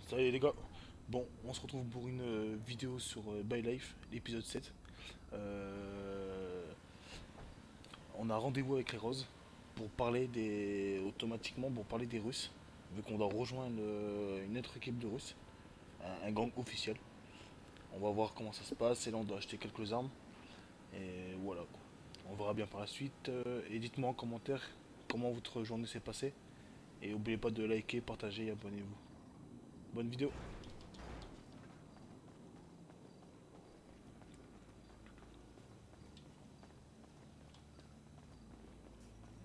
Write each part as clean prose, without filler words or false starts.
Salut les gars. Bon, on se retrouve pour une vidéo sur By Life, l'épisode 7. Euh, on a rendez-vous avec les Roses pour parler automatiquement pour parler des Russes, vu qu'on doit rejoindre une autre équipe de Russes, un gang officiel. On va voir comment ça se passe et là on doit acheter quelques armes. Et voilà quoi. On verra bien par la suite. Et dites-moi en commentaire comment votre journée s'est passée. Et n'oubliez pas de liker, partager et abonnez-vous. Bonne vidéo.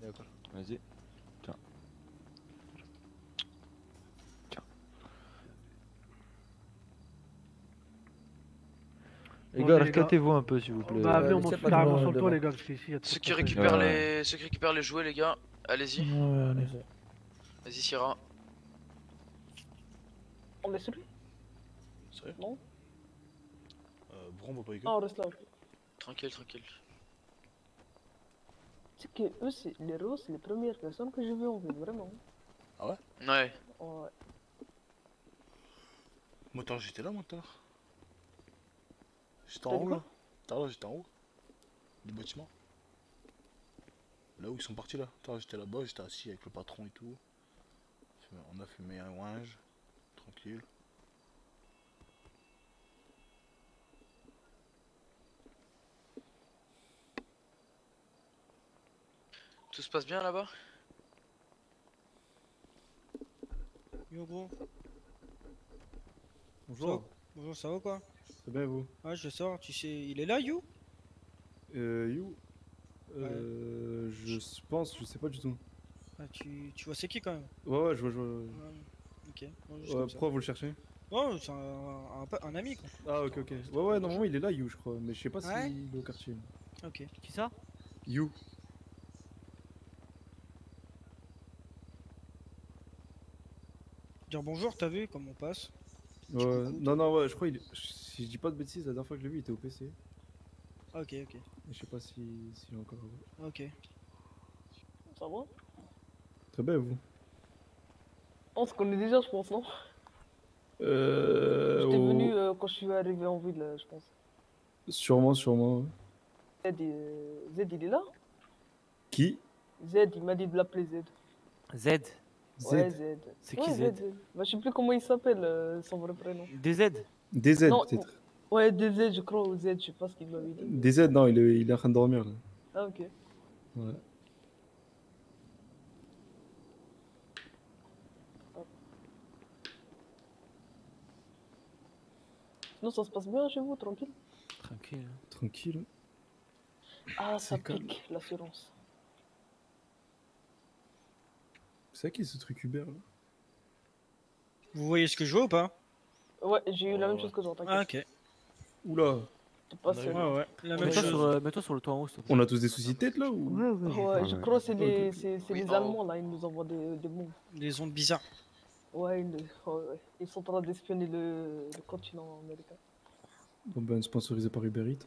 D'accord. Vas-y. Tiens. Tiens. Les Bon, gars, allez, les gars. rescatez-vous un peu s'il vous plaît. Bah, venez, on c'est monte pas carrément devant, sur le toit, devant. les gars, parce qu'ici, il y a trop Ceux de qui passagers. récupèrent Ouais. les, ceux qui récupèrent les jouets, les gars, allez-y. Ouais, allez. Vas-y, Sierra. On est sur lui? Sérieux Non? Pourquoi on va pas avec eux? Ah, on reste là, ok. Tranquille, tranquille. Tu sais que eux, les Roses, c'est les premières personnes que j'ai vues en ville, vraiment. Ouais. Ouais. Motard, j'étais là, motard. J'étais T'as en dit haut quoi? là. T'as là, j'étais en haut. Du bâtiment. Là où ils sont partis là. T'as j'étais là-bas, j'étais assis avec le patron et tout. On a fumé un ouinge. Tranquille. Tout se passe bien là-bas? Yo gros, Bonjour, bonjour, ça va quoi? c'est bien vous? Ah je sors, tu sais, il est là You? You? Je pense, je sais pas du tout. Ah, tu vois c'est qui quand même? Ouais, je vois. Ok, bon, juste comme ça. Pourquoi vous le cherchez? Oh, c'est un ami quoi. Ah, ok. Ouais, normalement il est là, You, je crois. Mais je sais pas Ouais. s'il est au quartier. Ok. Qui ça? You? Dire bonjour, t'as vu comment on passe? Non, ouais, je crois si je dis pas de bêtises, la dernière fois que je l'ai vu, il était au PC. Et Ok, je sais pas s'il est encore. ok. Ça va? Très bien, vous? On se connaît déjà, je pense, non? Euh. J'étais au- venu quand je suis arrivé en ville, je pense. Sûrement, ouais. Z, il est là? Qui? Z, il m'a dit de l'appeler Z. Z. Ouais, Z? Z. C'est Ouais, qui Z? Bah, je sais plus comment il s'appelle, son vrai prénom. DZ. DZ, Non, peut-être. Ouais, DZ, je crois, ou Z, je sais pas ce qu'il m'avait dit. DZ, non, il est en train de dormir là. Ah, ok. Ouais. Sinon, ça se passe bien chez vous, tranquille? Tranquille. Tranquille. Ah, ça C'est calme. pique, l'assurance. C'est qui ce truc Uber là? Vous voyez ce que je vois ou pas? Ouais, j'ai eu la même Ouais. chose que toi, Ah t'inquiète. ok. Oula! T'es pas On a seul. eu- Ouais, la même Mets-toi chose. mets-toi sur le toit en haut, s'il te plaît. On a tous des soucis de tête là ou? Ouais, je crois que c'est Oui, les en Allemands là, ils nous envoient des bombes. Des ondes bizarres. Ouais, ils sont en train d'espionner le continent américain. Bon ben sponsorisé par Uber Eats.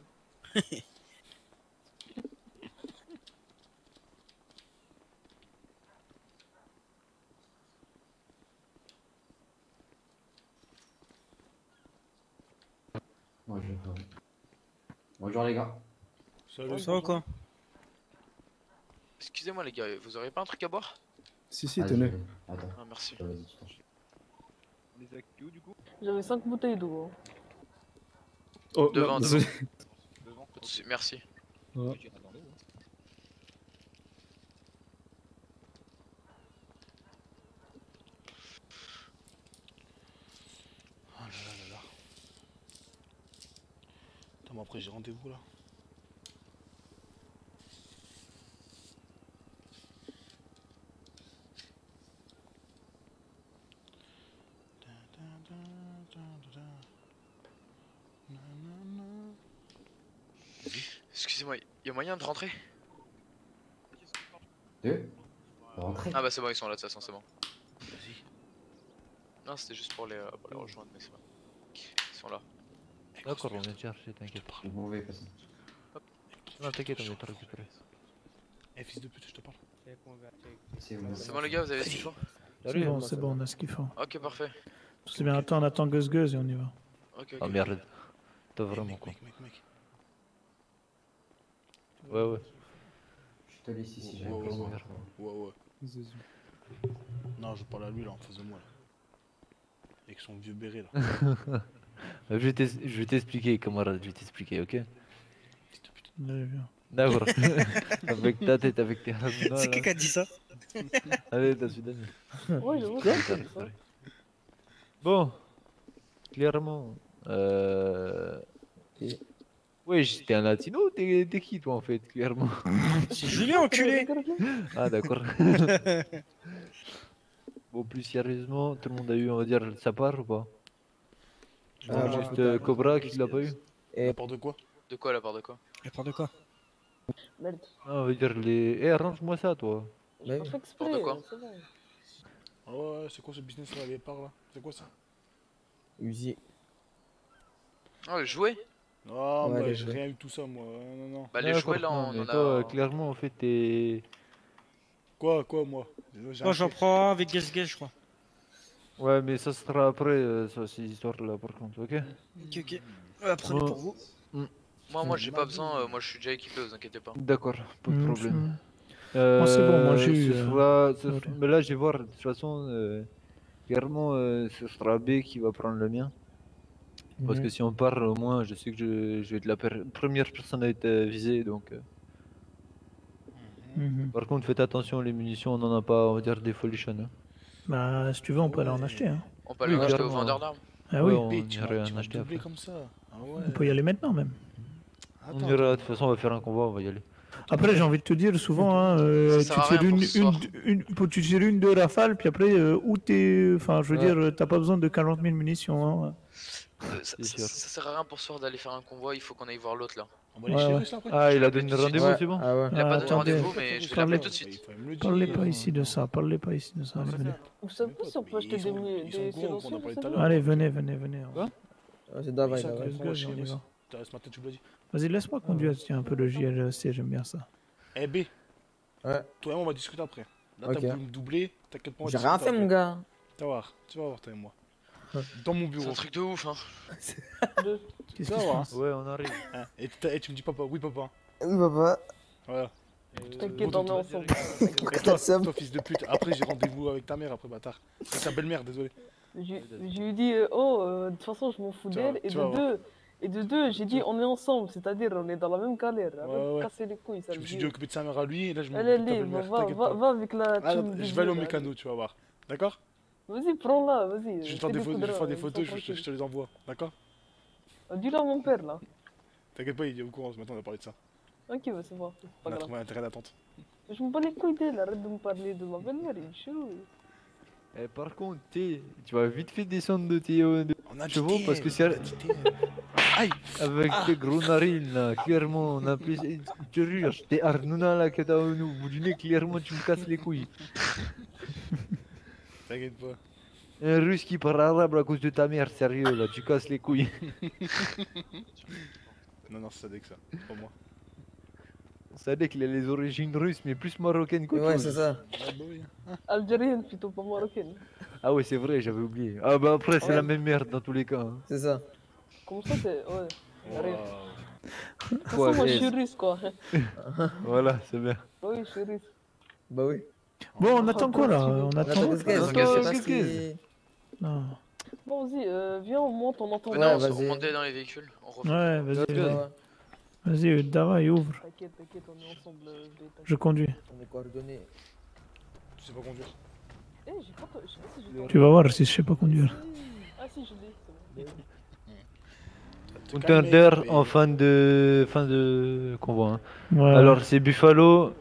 Bonjour. Bonjour les gars. Salut. Ça va quoi? Excusez-moi les gars, vous auriez pas un truc à boire? Si, Vas-y, tenez. Attends, Ah, merci. vas-y, tu t'enchaînes. J'avais 5 bouteilles d'eau. Hein. Oh, Devant, non, devant. désolé. Pas de soucis, merci. Ouais. Ah là là là là. Attends, mais après j'ai rendez-vous là. Excusez-moi, y a moyen de rentrer? Deux. Rentrez. Ah bah c'est bon, ils sont là de toute façon, c'est bon. Vas-y. Non, c'était juste pour les rejoindre, mais c'est bon. Ils sont là. D'accord, on vient te chercher, t'inquiète. Vous pouvez passer. Non, t'inquiète, on vient te récupérer. Eh fils de pute, je te parle. C'est bon. C'est bon les gars, vous avez ce qu'il faut? C'est bon, on a ce qu'il faut. Ok, parfait. C'est bien, attends, on attend Gus Gus et on y va. Ok, Ah ok. merde. T'as Eh, vraiment mec, quoi. mec. Ouais, ouais. Je te laisse ici, j'ai Ouais, besoin. ouais. Zizou. Non, je parle à lui là en face de moi là. Avec son vieux béret là. Je vais t'expliquer, camarade, je vais t'expliquer, ok? Allez, viens. D'accord. Avec ta tête, avec tes hasounas, C'est là. qui qui a dit ça? Allez, t'as Sudan. Ouais, j'avoue, c'est ça. Bon, clairement. Ouais, j'étais un latino, t'es qui toi en fait, clairement? C'est Julien, enculé! Ah, d'accord. Bon, plus sérieusement, tout le monde a eu, on va dire, sa part ou pas? Je Ah, pense moi, juste putain. Cobra qui l'a pas eu. N'importe quoi. De quoi, la part de quoi? Elle parle de quoi? Merde. Ah, on va dire les. Eh, arrange-moi ça, toi. J'ai pas fait exprès, N'importe quoi. c'est bon. Ah ouais, c'est quoi ce business là, les parts là? C'est quoi ça? Uzi. Oh, le jouet? Non, Ouais, mais les j'ai jouets. rien eu de tout ça moi. Non. Bah, les jouets là, non, on mais en toi, a. clairement, en fait, t'es. Quoi, moi? Moi, j'en prends un avec Guess Guess, je crois. Ouais, mais ça sera après, ça, ces histoires-là, par contre, ok? Ok, ok. Prenez Bon. pour vous. Moi, j'ai pas besoin, moi je suis déjà équipé, vous inquiétez pas. D'accord, pas de problème. Moi, c'est bon, moi, j'ai eu, ce ouais. mais là, je vais voir, de toute façon, clairement, ce sera B qui va prendre le mien. Parce que si on part, au moins, je sais que je vais être la première personne à être visée. Donc, Mhm. par contre, faites attention, les munitions, on n'en a pas, on va dire, des folichons. Hein. Bah, si tu veux, on peut aller en acheter. Hein. On peut aller Oui, acheter au clairement. vendeur d'armes. Ah Ouais, oui, on B, tu irait vas en acheter doubler après. comme ça. Ah ouais. on peut y aller maintenant même. On Attends, ira, de toute façon, on va faire un convoi, on va y aller. Après, j'ai envie de te dire, souvent, hein, Ça tu sert à rien tires pour ce soir. tu tires une, deux rafales, puis après, où t'es. Enfin, je veux Ouais. dire, t'as pas besoin de 40 000 munitions. Hein. Ça, C'est sûr. ça sert à rien pour ce soir d'aller faire un convoi, il faut qu'on aille voir l'autre là. On va aller Ouais, chez ouais. Russe là après. Ah, il a l'appeler donné tout de suite. rendez-vous, Ouais. c'est bon? Ah ouais. Il a pas donné attendez, rendez-vous, mais je vais l'appeler tout de suite. Il faut me le dire. Parlez pas ici de ça, parlez pas ici de ça. Allez, venez. Vous savez pas si on peut acheter des Ils sont gros, on en parlait tout à l'heure. Allez, venez. Quoi? C'est Davai, Ils sont Davai. gros, Gus, chez on y Russe. va. Ce matin, tu me l'as dit. Vas-y, laisse-moi conduire, tiens, un peu de JLC, j'aime bien ça. Eh B, Ouais. toi et moi on va discuter après. Là Ok. t'as voulu me doubler, t'inquiète pas. on va J'ai rien discuter fait, mon après. gars. Tu vas voir toi et moi. Dans mon C'est bureau. un truc de ouf, hein. Qu'est-ce Tu qui vas se voir. passe? Ouais, on arrive. Hein. Et tu me dis papa, oui papa. Oui, papa. Voilà. T'inquiète, on est ensemble. Et toi, toi fils de pute, après j'ai rendez-vous avec ta mère après bâtard. Avec ta belle-mère, désolé. Je lui dis, de toute façon, je m'en fous Tu vas- d'elle. tu vas voir. Et de deux, j'ai dit, on est ensemble, c'est-à-dire, on est dans la même galère. Ouais, Arrête de ouais. casser les couilles, ça Je me me suis dit. dit occuper de sa mère à lui et là je me Allez, de ta allez, belle-mère. va, T'inquiète va, pas. va avec la Ah, team je vais aller au Disney, là. mécano, tu vas voir. D'accord? Vas-y, prends-la, vas-y. Je vais fais faire des photos, je vais faire des ils sont photos, je tranquilles. te les envoie. D'accord? Dis-le à mon père, là. T'inquiète pas, il est au courant, ce matin on a parlé de ça. Ok, bah, c'est bon, c'est On pas a grave. trouvé un terrain d'attente. Je me bats les couilles d'elle, arrête de me parler de ma belle-mère, il est chelou. Eh, par contre, tu vas vite fait descendre de tes On a chevaux parce que c'est Aïe! avec tes gros narines là, clairement, on a plus. Je te jure, tes Arnouna là que t'as au bout du nez, clairement, tu me casses les couilles. T'inquiète pas. Un russe qui parle arabe à cause de ta mère, sérieux là, tu casses les couilles. Non, c'est Sadek ça, c'est pas moi. Sadek, il a les origines russes, mais plus marocaines qu'autre Ouais, chose. c'est ça. Ah bah oui. Algérienne plutôt, pas marocaine. Ah ouais, c'est vrai, j'avais oublié. Ah bah après, c'est Ouais. la même merde dans tous les cas. Hein. C'est ça. Comme ça, c'est. Ouais. Arrive. Waouh. De toute façon, Ouais, moi, je mais- suis russe, quoi. Voilà, c'est bien. Oui, je suis russe. Bah oui. Bon, on attend quoi là? On Attends, attend. qu'est-ce que Attends, c'est qu'est-ce parce que qu'il- Non. Bon, vas-y, viens, on monte, on entend. Venez, Ouais, on se vas-y. remontait dans les véhicules. On refait. Ouais, vas-y, Let's go. vas-y. Ouais, Vas-y, Dava, ouvre. T'inquiète, on est ensemble. Je conduis. on est coordonnés. Tu sais pas conduire. Eh, j'ai pas. Je sais pas si j'ai. Tu vas voir si je sais pas conduire. Ah, si, je l'ai, c'est bon. Te calmer, Thunder mais- en fin de convoi. Hein. Ouais. Alors c'est Buffalo,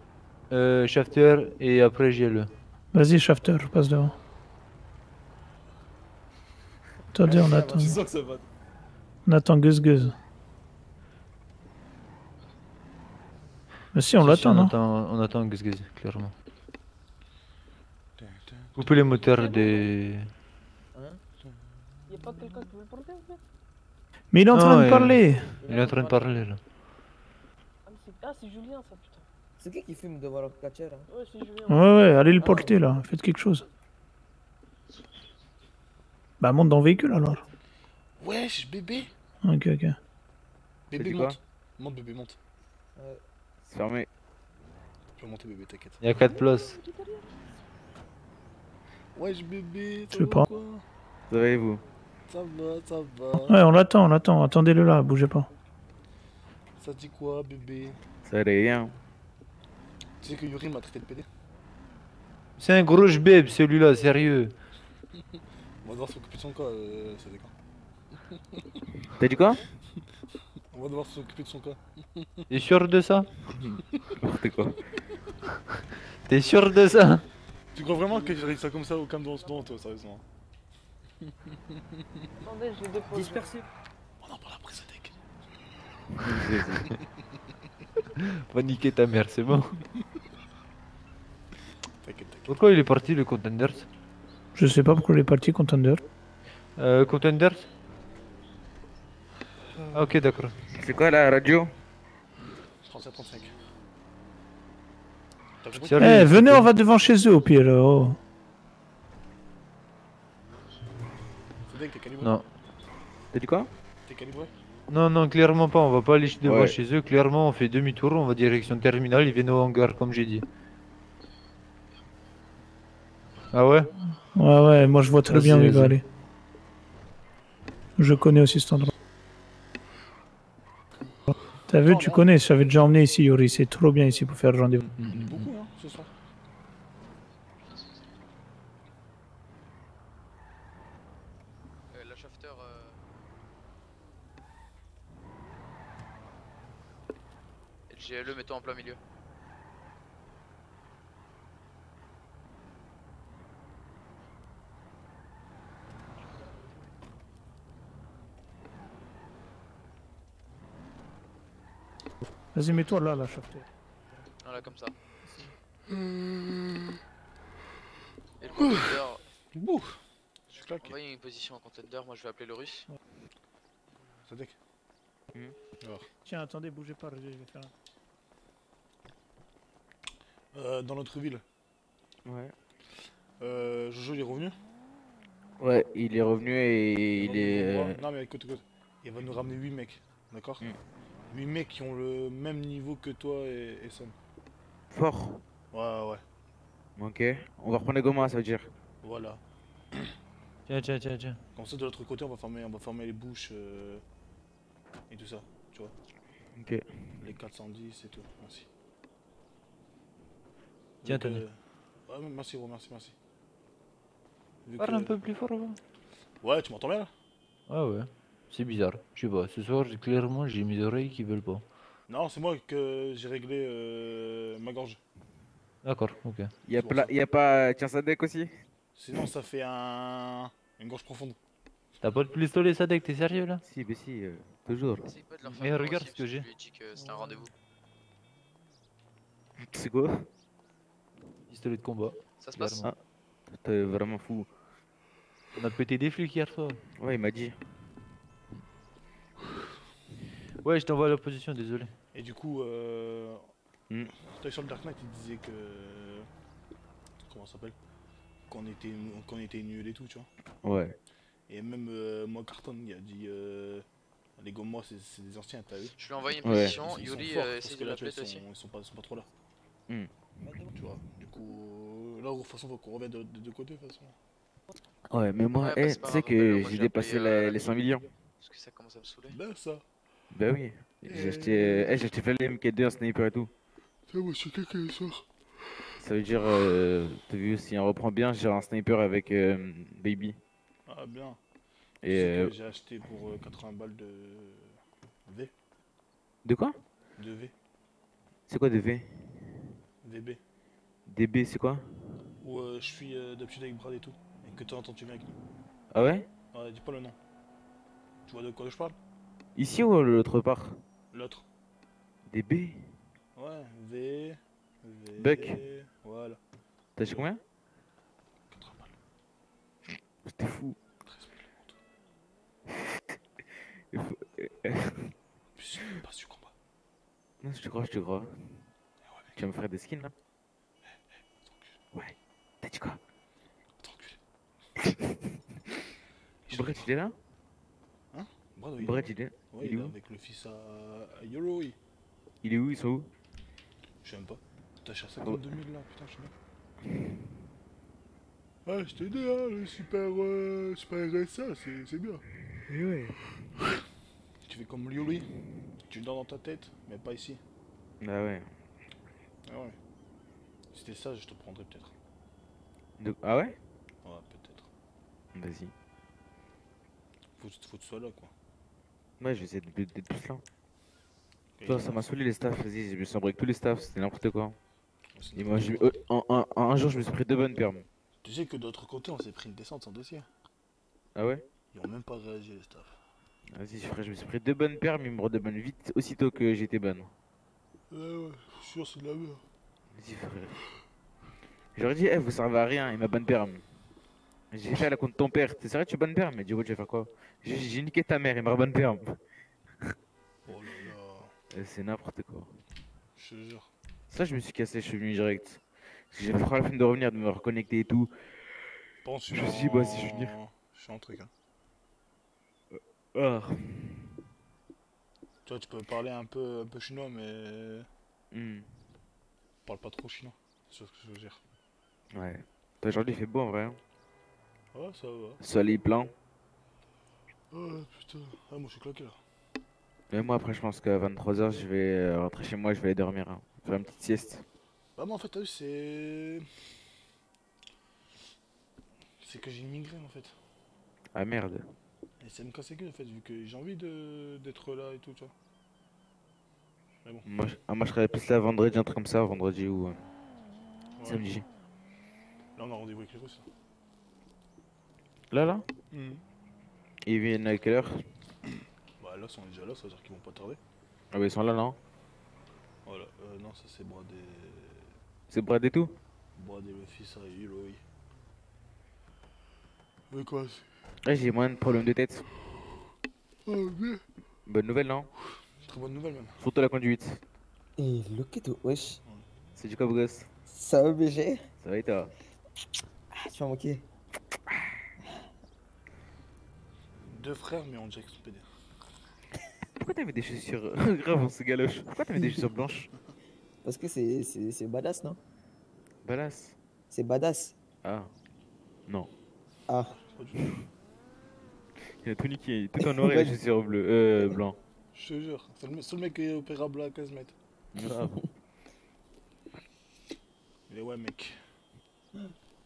Shafter et après JLE. Vas-y, Shafter, passe devant. Attendez, on attend. Tu sens que ça va. On attend Gus Gus. Mais si, on l'attend, non? On attend Gus Gus, clairement. Coupez les moteurs des... Y'a pas quelqu'un qui veut le porter, en fait? Mais il est en train de ouais. parler. Il est en train de parler là. Ah, c'est Julien, ça, putain. C'est qui fume devant leur catcher hein? Ouais, c'est Julien. Ouais, allez le porter là, faites quelque chose. Bah, monte dans le véhicule alors. Wesh, bébé. Ok, ok. Bébé, dit quoi? monte. Monte, bébé, monte. C'est fermé. Tu peux monter, bébé, t'inquiète. Il y a 4 places. Wesh, bébé, Je ça sais va pas. quoi? Ça va et vous? Ça va, ça va. Ouais, on l'attend. Attendez-le là, bougez pas. Ça dit quoi, bébé? Ça va rien. Tu sais que Yuri m'a traité de pédé? C'est un gros jbeb celui-là, sérieux. On va devoir s'occuper de son cas, ça déconne. T'as dit quoi? On va devoir s'occuper de son cas. T'es sûr de ça? N'importe quoi. T'es sûr de ça? Tu crois vraiment que j'arrive ça comme ça au cam dans ce toi, sérieusement? Attendez, je le dépose. Dispersé. On en parle après, Sadek. Va niquer ta mère, c'est bon. T'inquiète, t'inquiète. Pourquoi il est parti le Contenders? Je sais pas pourquoi il est parti, Contender. Contenders? Ah, ok, d'accord. C'est quoi la radio? 37-35. T'as compris? Sérieux, Eh, venez, putain. on va devant chez eux au pire. Oh. Sadek, t'es calibré? Non. T'as dit quoi? T'es calibré? Non, clairement pas, on va pas aller devant Ouais. chez eux. Clairement, on fait demi-tour, on va direction terminale, ils viennent au hangar, comme j'ai dit. Ah ouais? Ouais, moi je vois très Vas-y, bien où il va vas-y. aller. Je connais aussi cet endroit. T'as vu, tu connais, je t'avais déjà emmené ici, Yuri. C'est trop bien ici pour faire le rendez-vous. On est beaucoup, hein, ce soir. La shafter. LGLE, mets-toi en plein milieu. Vas-y, mets-toi là, la chafté. Voilà, comme ça. Et le contender, Bouh! Je suis claqué. envoyez une position en contender, moi je vais appeler le russe. Sadek. Tiens, attendez, bougez pas, je vais faire un... Dans notre ville, Ouais. Jojo il est revenu. Ouais, il est revenu et il est. Non, mais écoute. Il va nous ramener 8 mecs, d'accord? Mm. 8 mecs qui ont le même niveau que toi et Son. Fort. Ouais. Ok. On va reprendre les gommas, ça veut dire. Voilà. Tiens. Comme ça, de l'autre côté, on va former les bouches et tout ça, tu vois. Ok. Les 410 et tout. Merci. Tiens, Donc, Tony. ouais, merci, gros, merci. Vu Parle que- un peu plus fort, va. Ouais, tu m'entends bien là? Ah ouais, c'est bizarre. Je sais pas, ce soir, clairement, j'ai mes oreilles qui veulent pas. Non, c'est moi que j'ai réglé ma gorge. D'accord, ok. Y'a C'est bon, ça. pas. Tiens, Sadek aussi? Sinon, ça fait une gorge profonde. T'as pas de pistolet, Sadek, t'es sérieux là? Si, mais si, toujours. Essaye pas de leur faire Mais peur regarde aussi, ce que parce j'ai. Je lui ai dit que c'était un rendez-vous. C'est quoi? Pistolet de combat. Ça se passe? Clairement. T'es vraiment fou. On a pété des flics hier soir. Ouais, il m'a dit. Ouais, je t'envoie la position, désolé. Et du coup, Hmm. t'as sur le Dark Knight, il disait que. Comment ça s'appelle? Qu'on était nuls et tout, tu vois. Ouais. Et même moi, Carton, il a dit. Les gommois, c'est des anciens, t'as vu? Je lui ai envoyé une Ouais. position, Ils sont Yuri forts, parce essaye que de là, tu vois, l'appeler aussi. ils sont pas trop là. Hmm. Tu vois, du coup, là, de toute façon, faut qu'on revienne de deux côtés, de toute façon. Ouais, mais moi, Ouais, bah, c'est pas tu sais grave, appelle-le, que moi, j'ai j'ai dépassé appelé, les 100 millions. Parce que ça commence à me saouler. Ben, ça. Bah oui. J'ai acheté plein de MK2, un sniper et tout. C'est moi, je suis quelqu'un soir. Ça veut dire, t'as vu, si on reprend bien, j'ai un sniper avec Baby. Ah, bien. Et Tu sais que j'ai acheté pour 80 balles de. V. de quoi? De V. C'est quoi DV? VB. DB, c'est quoi? Où je suis d'habitude avec Brad et tout. Et que de temps en temps, tu viens avec nous. Ah ouais? Ouais, dis pas le nom. Tu vois de quoi je parle? Ici ou l'autre part? L'autre. DB? Ouais, V. Buck. Voilà. T'as acheté combien? 80 balles. C'était fou. 13 000 en tout. Puis c'est même pas su combat. Non, je te crois. Eh ouais, mec. Tu vas me faire des skins là? Tranquille. Ouais. T'as dit quoi? Tranquille. Brett, il est là? Brad, oui, Brett, il est. ouais, il il est est où? avec le fils à Yolo, oui. Il est où? Ils sont où? Je sais même pas. T'as cher 52 000 là, putain, je sais même. Ah, je t'ai dit, hein, le super RSA, c'est bien. Tu fais comme Yoli, tu dors dans ta tête, mais pas ici. Ah ouais. Ah ouais. Si c'était ça, je te prendrais peut-être. Ah ouais? Ouais, peut-être. Vas-y. Faut que tu sois là, quoi. Ouais, je vais essayer d'être plus là. Et Toi, ça m'a saoulé les staffs, vas-y, je me suis embrouillé avec tous les staffs, c'était n'importe quoi. c'est Et moi, n'importe quoi. un jour, je me suis pris 2 bonnes permes. Tu sais que de l'autre côté, on s'est pris une descente sans dossier. Ah ouais? Ils ont même pas réagi, les staffs. Vas-y, frère, je me suis pris 2 bonnes permes, ils me redonnent vite aussitôt que j'étais bonne. Ouais, je suis sûr, c'est de la merde. Vas-y, frère. J'aurais dit, vous servez à rien, et ma bonne perme. J'ai fait à la compte de ton père, t'es sérieux, tu es bonne perme? Il m'a dit, ouais, tu vas faire quoi? J'ai niqué ta mère, et ma bonne perme. Oh là là, C'est n'importe quoi. je te jure. Ça, je me suis cassé, je suis venu direct. Parce que j'avais trop la flemme de revenir, de me reconnecter et tout. Pense, Je me suis dit, bah, si je veux venir. Je suis en truc, hein. Ah. Tu vois, tu peux parler un peu chinois, mais Hmm. parle pas trop chinois. C'est ce que je veux dire. Ouais. Aujourd'hui, il fait beau en vrai. Hein. Ouais, ça va. Soleil plein. Ouais, putain. Ah, moi, je suis claqué là. Mais moi, après, je pense qu'à 23h, je vais rentrer chez moi, je vais aller dormir. Hein. Faire une petite sieste. Bah, moi, en fait, t'as vu, c'est. C'est que j'ai une migraine en fait. Ah merde. Et ça me casse les couilles en fait, vu que j'ai envie d'être là et tout, tu vois. Mais bon. Moi, je serais plus là vendredi, un truc comme ça, vendredi ou Ouais. samedi. Là, on a rendez-vous avec les Russes. Là Mhm. Ils viennent à quelle heure? Bah, là, ils sont déjà là, ça veut dire qu'ils vont pas tarder. Ah bah ils sont là, non? Voilà. Non, ça c'est Bradé. C'est Brad et tout? Bradé le fils à Yuloi. Mais quoi Ouais, j'ai moins de problèmes de tête. Oh, bien. Bonne nouvelle, non? Très bonne nouvelle, même. Surtout la conduite. Et Loketo, wesh. C'est du quoi, beau gosse? Ça va, BG? Ça va et toi? Ah, tu m'as manqué. Deux frères, mais on dirait qu'ils sont pédés. Pourquoi t'avais des chaussures grave, on se galoche. Pourquoi t'avais des chaussures blanches? Parce que c'est badass, non? Balasse. C'est badass. Ah. Non. Ah. Pas du tout. Il a tout niqué, tout en noir et les chaussures bleues, blanc. Je te jure, c'est le seul mec qui est opérable à 15 mètres. Grave. Mais ouais, mec.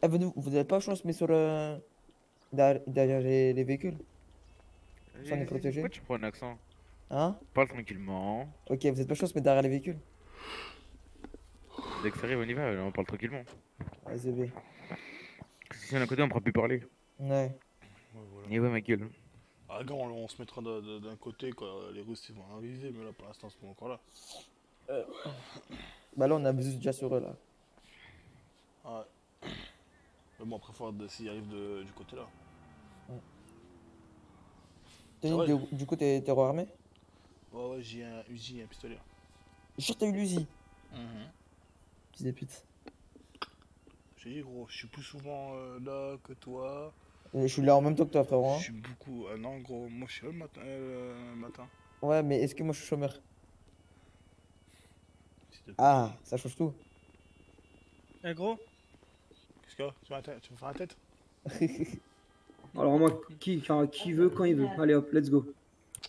Eh, vous avez pas chance, mais sur derrière les véhicules? Ça, on est protégé. Pourquoi tu prends un accent? Hein? Parle tranquillement. Ok, vous êtes pas chance, mais derrière les véhicules? Dès que ça arrive, on y va, on parle tranquillement. Vas-y, B. Parce que si on est à côté, on pourra plus parler. Ouais. Ouais, voilà. Et ouais, ma gueule. Ah, gars, on se mettra d'un côté quand les Russes ils vont arriver, mais là pour l'instant, ils sont encore là. Bah là, on a déjà sur eux, là. Ah ouais. Mais bon, après, faut voir s'ils arrivent du côté là. Tony, vrai. du coup, t'es re-armé? Ouais, j'ai un Uzi et un pistolet. Jure, t'as eu l'Uzi. Fils de pute. J'ai dit, gros, je suis plus souvent là que toi. Je suis là en même temps que toi, frérot. Hein. Je suis beaucoup. Ah non, gros, moi je suis là le matin. Ouais, mais est-ce que moi je suis chômeur? S'il te plaît. Ah, ça change tout. Eh gros, Qu'est-ce qu'il y a? Tu veux faire la tête? Alors moi, qui veut, quand il veut. Allez hop, let's go.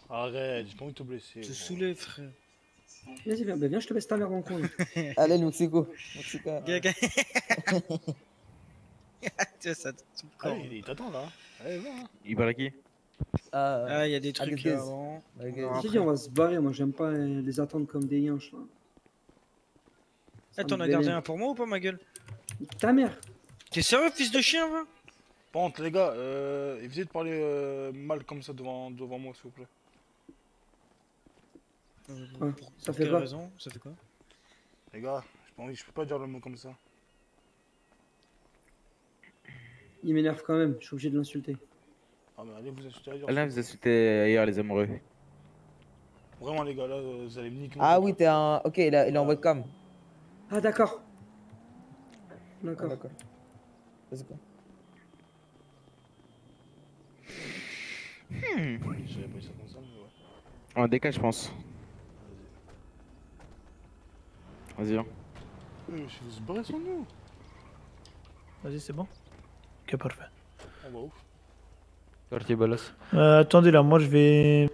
Arrête, j'ai pas envie de te blesser. te gros. saoulé, frère. Vas-y, viens, je te laisse ta mère en coin. Allez, le Mexico. Mexico. Gaga. Tiens, ça te tout le Allez, corps. il t'attend là. Allez, va. Hein. Il parle à qui? Ah, il y a des Ah, trucs des avant. Ok. J'ai dit, on va se barrer. Moi, j'aime pas les attendre comme des yinches. Là. Eh, t'en as gardé un pour moi ou pas, ma gueule? Ta mère. T'es sérieux, fils de chien, va? Par contre, les gars, évitez de parler mal comme ça devant moi, s'il vous plaît. Ouais, ça fait quelle pas. raison? Ça fait quoi? Les gars, j'ai pas envie, je peux pas dire le mot comme ça. Il m'énerve quand même. Je suis obligé de l'insulter. Ah, mais allez vous insulter ailleurs. Là, vous insultez ailleurs les amoureux. Vraiment, les gars, là, vous allez me niquer. mon Ah truc, oui, là. t'es un. Ok, il est en webcam. Ah, d'accord. Ah, D'accord. d'accord. Vas-y, quoi. j'avais pas dit ça comme ça, mais ouais. En DK, je pense. Vas-y, hein. Si vous se barrez sans nous. Vas-y, c'est bon. Ok, parfait. On va où? Quartier Ballas. Attendez là, moi je vais.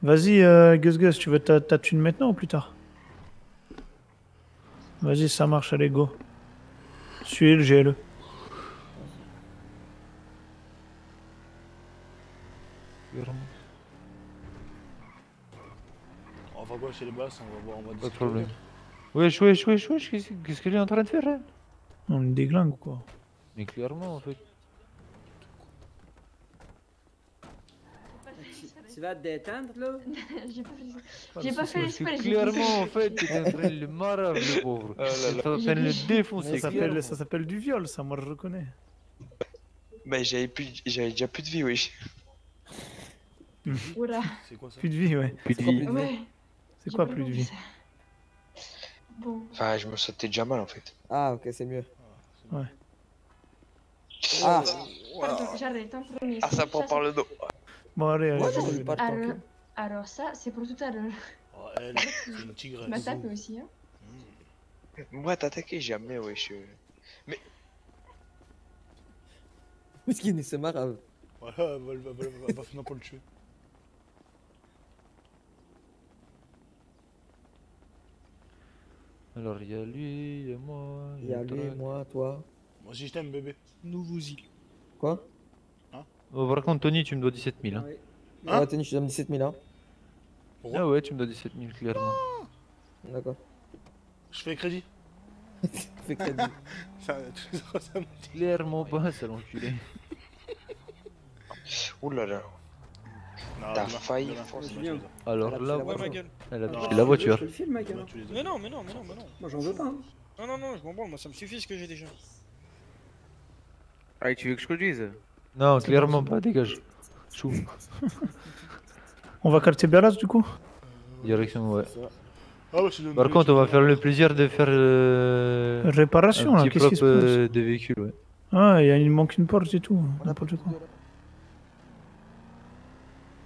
Vas-y, Gus Gus, tu veux ta thune maintenant ou plus tard? Vas-y, ça marche, allez, go. Suis le GLE. On va voir chez les basses, on va voir, on va Pas de discuter. problème. Wesh, wesh, wesh, wesh, qu'est-ce qu'il est en train de faire là? On est déglingue ou quoi? Mais clairement en fait. Tu vas te détendre là? J'ai pas fait l'exprès. Clairement en fait, t'es en train de le marave le pauvre. T'es en train de le défoncer. Ça s'appelle du viol, ça, moi je reconnais. Bah j'avais déjà plus de vie, oui. Oula. C'est quoi ça? Plus de vie, ouais. Plus de vie. Ouais. C'est J'ai quoi pas plus de compris vie? ça. Bon. Enfin, je me sentais déjà mal en fait. Ah, ok, c'est mieux. Ouais. Ah, Pardon, j'arrête un premier. Ah, ça prend par le dos. Bon, allez, ouais, allez. ça c'est pas le Alors, temps. alors ça, c'est pour tout à l'heure. Oh, elle, c'est une tigresse. Tu m'as tapé aussi, hein. Moi, t'attaquais jamais, wesh. Miskin, il se marre. Voilà, elle va finir par le tuer. Alors il y a lui, il y a moi. Il y a lui, Trac. moi, toi. Moi aussi je t'aime bébé. Nouveau île. Quoi? Oh, par contre, Tony, tu me dois 17 000. Hein. Hein? Ouais, tenez, je te donne 17 000, hein. Ah ouais, tu me dois 17 000 clairement. D'accord. Je fais crédit. Fais crédit. Ça, ça me dit. Clairement pas, c'est l'enculé. Ouh là là. Non, T'as demain, failli demain, foncer. demain, Alors Elle a là, pris la Ouais, ma voiture. gueule. elle a Non, pris la voiture. Je le filme, ma demain, gueule. tu les as. Mais non, mais non, mais non, mais non. Moi, j'en veux pas. Hein. Non, non, non, je m'en branle, moi ça me suffit ce que j'ai déjà. Allez, tu veux que je conduise? Non, clairement pas, dégage. Chou. On va quartier Ballas du coup? Direction, ouais. Ah ouais, je te donne Par deux, contre, on va tu- faire le plaisir de faire Réparation un là, petit qu'est-ce qui se propre passe? des véhicules, ouais. Ah, il manque une porte et tout, n'importe quoi.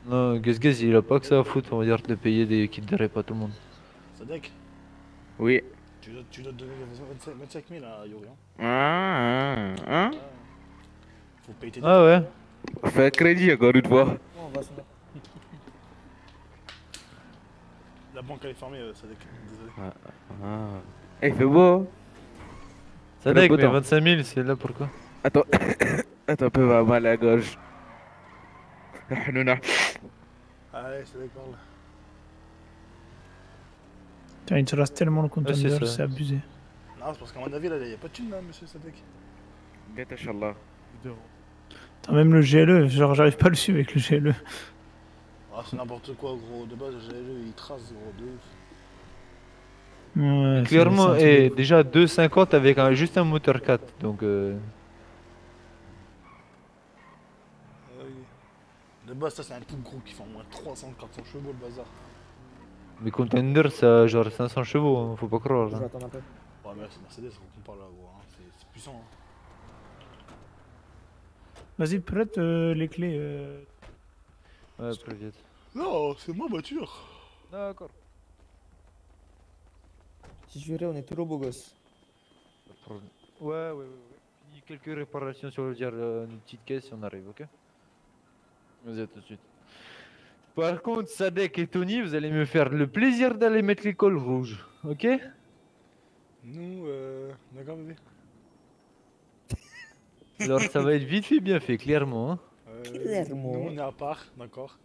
Non, Gus, il a pas que ça à foutre, on va dire, de payer des kits de rep à tout le monde. Sadek, Oui. tu dois te donner 25 000 à Yuri. Hein. Hein? Faut payer tes Ah ouais? Fais crédit encore une fois. On va se mettre. La banque elle est fermée, Sadek. Désolé. Ah. Eh, il fait beau. Ça dégage, beau mais temps. 25 000, c'est là pourquoi? Attends. Attends un peu, va mal à la gauche. Hanouna. Allez, Sadek parle. Putain, il te reste tellement le compte Ah, c'est Under, ça. c'est abusé. Non, c'est parce qu'à mon avis, là, il n'y a pas de thune là, monsieur Sadek. Bientôt, Inch'Allah. T'as même le GLE, genre j'arrive pas à le suivre avec le GLE. Ah, c'est n'importe quoi, gros. De base, il trace, gros, de ouf. Ouais, Clairement, c'est un truc et de- déjà 250 avec juste un moteur 4, donc Ah oui. De base, ça, c'est un tout gros qui fait au moins 300-400 chevaux, le bazar. mes contenders, ça genre 500 chevaux, hein, faut pas croire. Je vais Hein. attendre un peu. Ouais, mais là, c'est Mercedes, faut qu'on parle là, gros. Hein. C'est puissant. Hein. Vas-y, prête les clés. Ouais, très vite. Non, c'est ma voiture. D'accord. Si je verrais, on est trop beaux gosses. Ouais. Finis quelques réparations sur dire, une petite caisse et on arrive, ok? Vas-y, à tout de suite. Par contre, Sadek et Tony, vous allez me faire le plaisir d'aller mettre les cols rouges, ok? Nous, d'accord, bébé. Alors ça va être vite fait, bien fait, clairement. Hein. Clairement. Nous, on est à part, d'accord.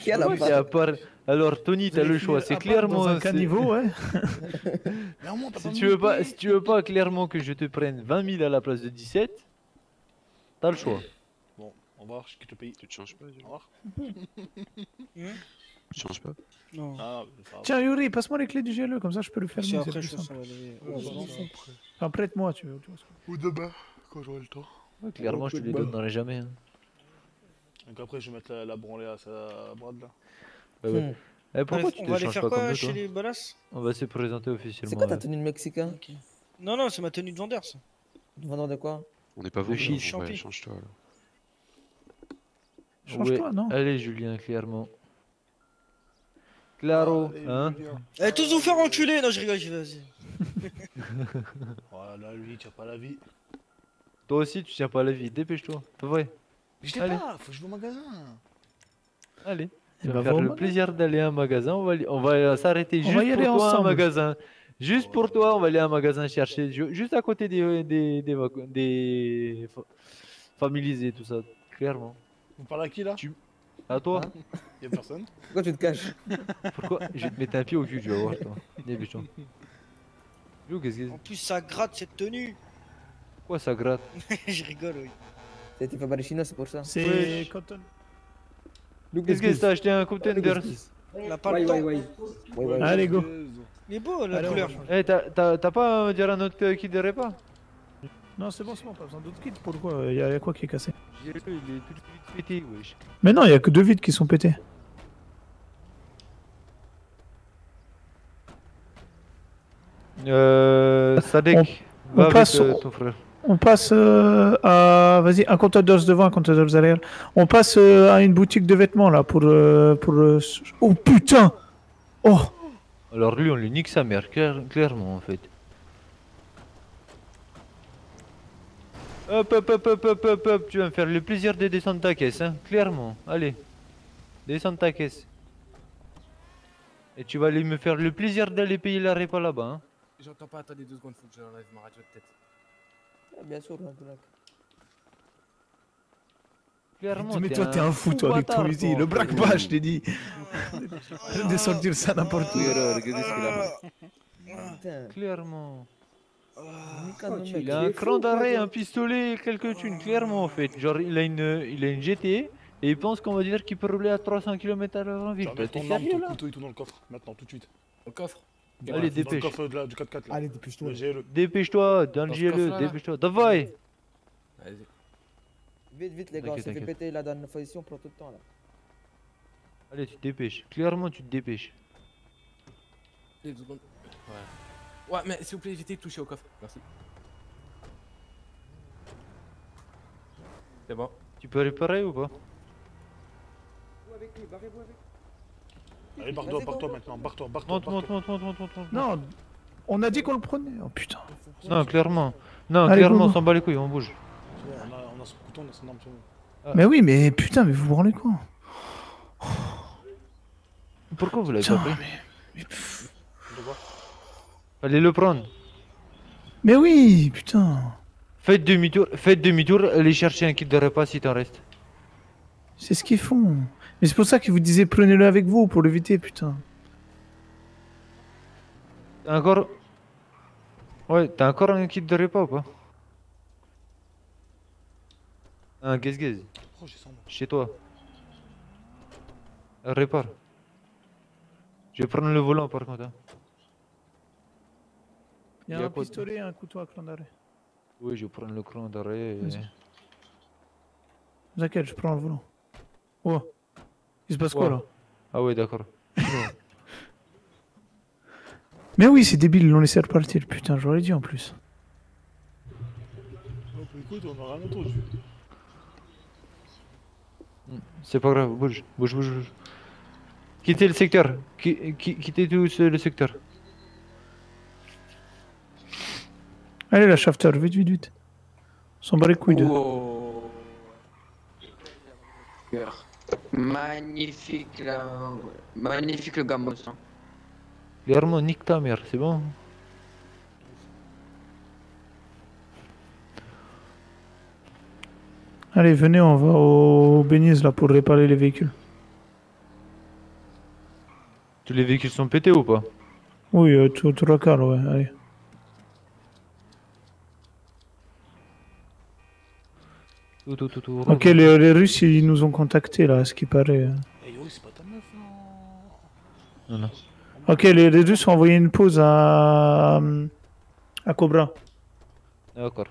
Quelle Ouais, c'est à part. Alors Tony, t'as le choix, c'est clairement. Dans un c'est- caniveau, ouais. Mais au moins, t'as Si pas tu veux mis pas, le si tu veux pas clairement que je te prenne 20 000 à la place de 17, t'as le choix. Bon, au revoir, je quitte le pays. Tu te changes pas, Au revoir. tu te changes pas. Non. Ah, c'est pas grave. Tiens, Yuri, passe-moi les clés du GLE, comme ça je peux le C'est fermer. C'est après, plus je pense simple. qu'on va aller. Enfin, prête-moi, tu vois. Ou demain, quand j'aurai le temps. Ouais, clairement, je te les donnerai jamais. Hein. Donc après, je vais mettre la branlée à sa brade là. Bah ouais. Eh, pourquoi tu On te va aller changes faire pas comme quoi nous, chez toi les Ballas? On va se présenter C'est officiellement. quoi ta ouais. tenue de mexicain? Ok. Non, non, c'est ma tenue de vendeur ça. Vendeur de quoi? On n'est pas Le vendeur, shit. ouais, Champi. change-toi. là. Change-toi, non? Allez, Julien, clairement. Claro, Allez, hein? Julien. Eh, tous vous faire enculer. Non, je rigole, vas-y. Voilà, lui, tu as pas la vie. Toi aussi, tu tiens pas à la vie, dépêche-toi. Pas vrai? Mais je l'ai Allez. pas, faut que je vais au magasin. Allez. Eh Tu ben, vas faire va au le magasin. plaisir d'aller à un magasin. On va s'arrêter On va juste y pour aller toi à un ensemble. magasin. Juste pour toi, on va aller à un magasin chercher. Juste à côté des familisés, tout ça. Clairement. Vous parlez à qui là? À toi? Y'a personne? Pourquoi tu te caches? Pourquoi? Je vais te mettre un pied au cul, tu vas voir, toi. Dépêche-toi. Yo, qu'est-ce que En plus, ça gratte cette tenue. Quoi, ça gratte? Je rigole, oui. Ça a été fait par les Chinois, c'est pour ça. C'est Wesh. Cotton. Qu'est-ce que t'as acheté un contender? Il a pas le temps. Ouais, ouais. Allez, go. Il est beau, la Allez, on va couleur. changer. Eh, t'as pas à dire un autre qui dirait pas? Non, c'est bon, pas besoin d'autres kits. Pourquoi? Y a quoi qui est cassé? Il est tout vite pété, wesh. Mais non, y a que 2 vides qui sont pétés. Sadek, on va avec passe ton frère. On passe à... Vas-y, un compteur d'os devant, un compteur d'os derrière. On passe à une boutique de vêtements, là, pour... Oh, putain! Oh! Alors lui, on lui nique sa mère, clairement, en fait. Hop, tu vas me faire le plaisir de descendre ta caisse, hein, clairement. Allez, descends ta caisse. Et tu vas aller me faire le plaisir d'aller payer la repas là-bas, hein. J'entends pas, attendez 2 secondes, faut que j'enlève ma radio de tête. Ah, bien sûr, Rantoulak. Clairement, Mais toi, t'es un fou, toi, avec ton bâtard, Uzi. toi, Le braque frérot. pas, je t'ai dit. De sortir ça n'importe où. Oui, alors, regardez ce qu'il a fait. Putain. Clairement. Nique-le, mec. Il a un cran d'arrêt, un pistolet, quelques thunes, clairement, en fait. Genre, il a une GT et il pense qu'on va dire qu'il peut rouler à 300 km/h en ville. Genre, T'es mets ton arme, sérieux, ton là? couteau et tout dans le coffre, maintenant, tout de suite. Au coffre. Allez, Dans le dépêche. coffre du 4x4 là. Allez, dépêche-toi. Le GLE. Dépêche-toi, dans le Dans ce GLE, coffre-là, là. dépêche-toi. Davai! Vas-y. Vite, vite, les gars, on T'inquiète, s'est fait t'inquiète. péter la dernière fois ici, on prend tout le temps là. Allez, tu te dépêches. Clairement, tu te dépêches. Allez, 2 secondes. Ouais. Ouais, mais s'il vous plaît, évitez de toucher au coffre. Merci. C'est bon. Tu peux réparer ou pas? Allez, barre-toi, barre-toi maintenant, barre-toi, barre-toi. Monte, monte, monte, monte, monte, monte, monte. Non, on a dit qu'on le prenait. Oh, putain. Non, clairement. Non, Allez, clairement, go, on go. s'en bat les couilles, on bouge. On a son couteau, on a son arme sur nous. Mais oui, mais putain, mais vous vous rendez quoi? Pourquoi vous l'avez Putain, pas pris? De quoi? Allez le prendre. Mais oui, putain. Faites demi-tour, allez chercher un kit de repas si t'en reste. C'est ce qu'ils font. Mais c'est pour ça qu'ils vous disaient prenez-le avec vous pour l'éviter, putain. T'as encore... Ouais, t'as encore un kit de repas ou pas? Un gaze-gaze. Oh, j'ai ça, moi. Chez toi. Répare. Je vais prendre le volant par contre. Hein. Il y Il y a a un quoi de- pistolet et un couteau à cran d'arrêt. Oui, je vais prendre le cran d'arrêt. Vas-y. T'inquiète, je prends le volant. Oh. Il se passe quoi Ouais. là? Ah ouais, d'accord. Mais oui, c'est débile, ils l'ont laissé repartir. Putain, j'aurais dit en plus. Oh, bah, écoute, on a rien entendu. C'est pas grave, bouge, bouge, bouge, bouge. Quittez le secteur. Quittez tous le secteur. Allez, la shafter, vite, vite, vite. On s'en bat les couilles de. Wow. Magnifique là. Magnifique le gambos. Hein. Clairement, nique ta mère, c'est bon? Allez, venez, on va au Beniz là pour réparer les véhicules. Tous les véhicules sont pétés ou pas? Oui, tout racard, ouais, allez. Tout. Ok, les Russes, ils nous ont contactés là, à ce qui paraît. Eh yo, c'est pas ta meuf, non? Non. Ok, les Russes ont envoyé une pause à Cobra. D'accord.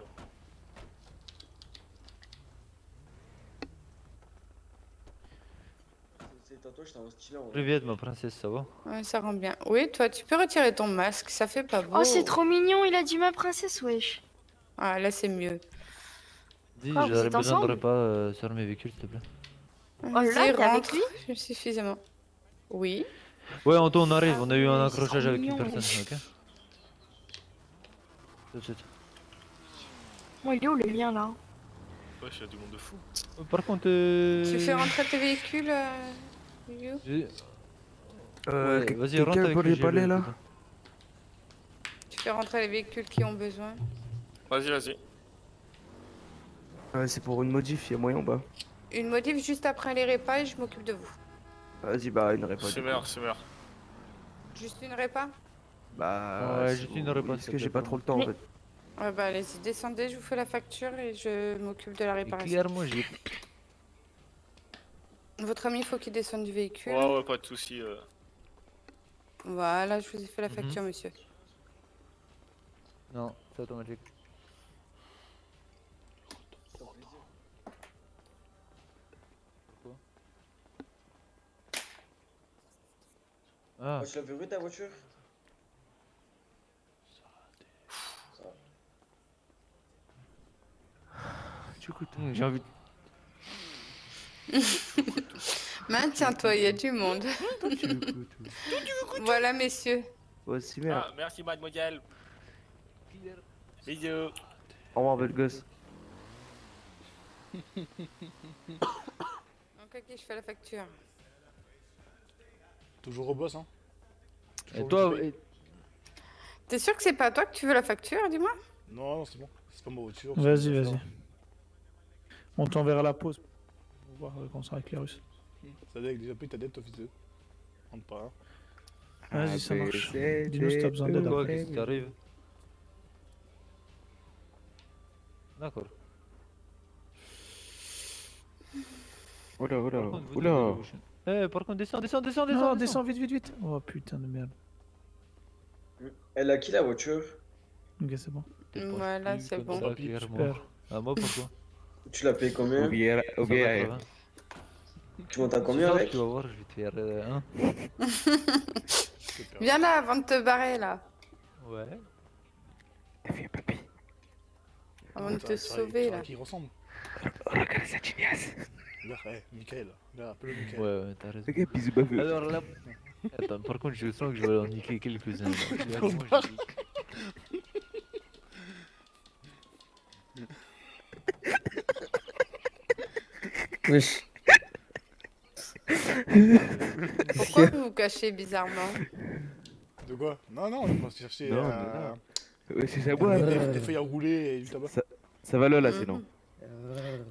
Привет, ma princesse, ça va? Ouais, ça rend bien. Oui, toi, tu peux retirer ton masque, ça fait pas beau. Oh, c'est trop mignon, il a dit ma princesse, wesh. Ah, là, c'est mieux. Dis, Ah, vous j'aurais êtes besoin de ensemble repas sur mes véhicules, s'il te plaît. Oh là, Vas-y, t'es avec rentre. lui? Suffisamment. Oui. Ouais, Anto, on arrive, on a eu un c'est accrochage trop avec une mignon, personne, ok? Tout de suite. Moi, il est où le mien là? Ouais, il y a du monde de fou. Par contre, Tu fais rentrer tes véhicules, You? Ouais, vas-y, rentre quelqu'un avec peut lui, les j'ai balais, le là copain. Tu fais rentrer les véhicules qui ont besoin. Vas-y, vas-y. Ouais, c'est pour une modif, il y a moyen, bah. Une modif juste après les répas et je m'occupe de vous. Vas-y, bah, une réponse. C'est meilleur, c'est meilleur. Juste une répa? Bah, Ouais, c'est juste une bon, réponse, parce s'il que te j'ai plaît, pas trop le temps, en fait. Ouais, bah allez-y, descendez, je vous fais la facture et je m'occupe de la Et réparation. clairement, j'ai. Votre ami, il faut qu'il descende du véhicule. Ouais, ouais, pas de soucis. Voilà, je vous ai fait la facture, monsieur. Non, c'est automatique. Ah, Tu l'as verrouillé ta voiture? j'ai envie. Maintiens-toi, il y a du monde. Voilà, messieurs. Voici, merde. Ah, merci, mademoiselle. Bisous. Au revoir, belle gosse. Donc, ok, je fais la facture. Toujours au boss, hein. Et toi, T'es sûr que c'est pas toi que tu veux la facture, dis-moi? Non, non, c'est bon. C'est pas ma voiture. Vas-y, vas-y. On t'enverra la pause. On va voir quand on sera avec les Russes. Ça avec déjà pris ta dette, officieux. Rentre pas. Hein. Vas-y, ça marche. Dis-nous si t'as besoin d'aide quoi, après. qu'est-ce qui arrive? D'accord. Oula, oula, Par contre, vous oula. devez- Eh, par contre, descends, descends, descends, Non, descends. descends vite, vite, vite. Oh putain de merde. Elle a qui la voiture? Ok, c'est bon. Voilà, c'est bon. Ça, clairement. Super. Ah, moi, pourquoi? Tu l'as payé combien? Oubliez, oubliez. 180. Tu montes à combien Ce soir, avec? Tu vas voir, je vais te faire un. Viens là, avant de te barrer, là. Ouais. Viens, papy. Avant de te sauver, là. Qui ressemble? Regarde cette ignace. Regarde, Michael. Regarde, appelle-le Michael. Ouais, t'as raison. Regarde, bisous, baveux. Alors là. Attends, par contre, je sens que je vais en niquer quelques-uns. là. Clairement, Wesh. Pourquoi vous vous cachez bizarrement? De quoi? Non, non, on va chercher. Non, Ouais, c'est ça, moi. Des feuilles à rouler et du tabac. Ça va là, sinon.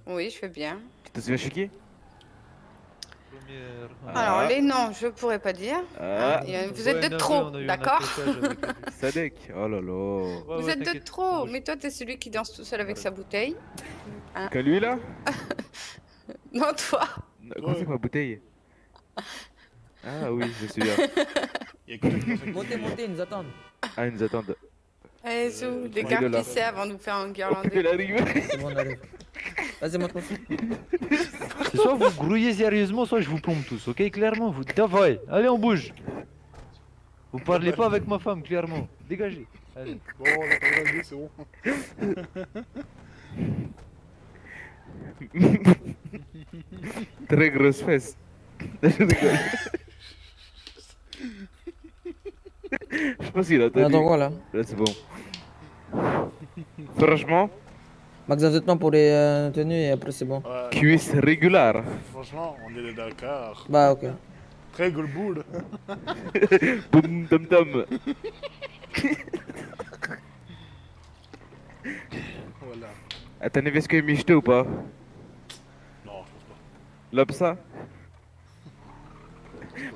Oui, je fais bien. Tu te souviens chez qui? Alors, les noms, je pourrais pas dire. Ah. Vous êtes de trop, d'accord? Sadek. Oh là là. Vous êtes de trop. Mais toi, t'es celui qui danse tout seul avec sa bouteille. Hein? Que lui là? Non, toi. Comment c'est ma bouteille? Ah oui, je suis là. Montez, montez, ils nous attendent. Ah, ils nous attendent. Allez, Zou, il est décarpissez avant de nous faire un guirlandais. Il arrive. C'est bon, on arrive. Vas-y, monte, monte. C'est soit vous grouillez sérieusement, soit je vous plombe tous, ok? Clairement, vous. Davai, allez, on bouge. Vous parlez pas avec ma femme, clairement. Dégagez. Allez. Bon, on a pas regardé, c'est bon. Très grosse fesse. Je rigole. Je sais pas s'il a entendu. Attends quoi là? Là, c'est bon. Franchement, Max de temps pour les tenues et après c'est bon. cuisse régulière. Franchement, on est de Dakar. Bah ok. Très goulboul. Boum dum dum. Voilà. Ah, t'as une que michto ou pas? Non, je pense pas. L'obsa?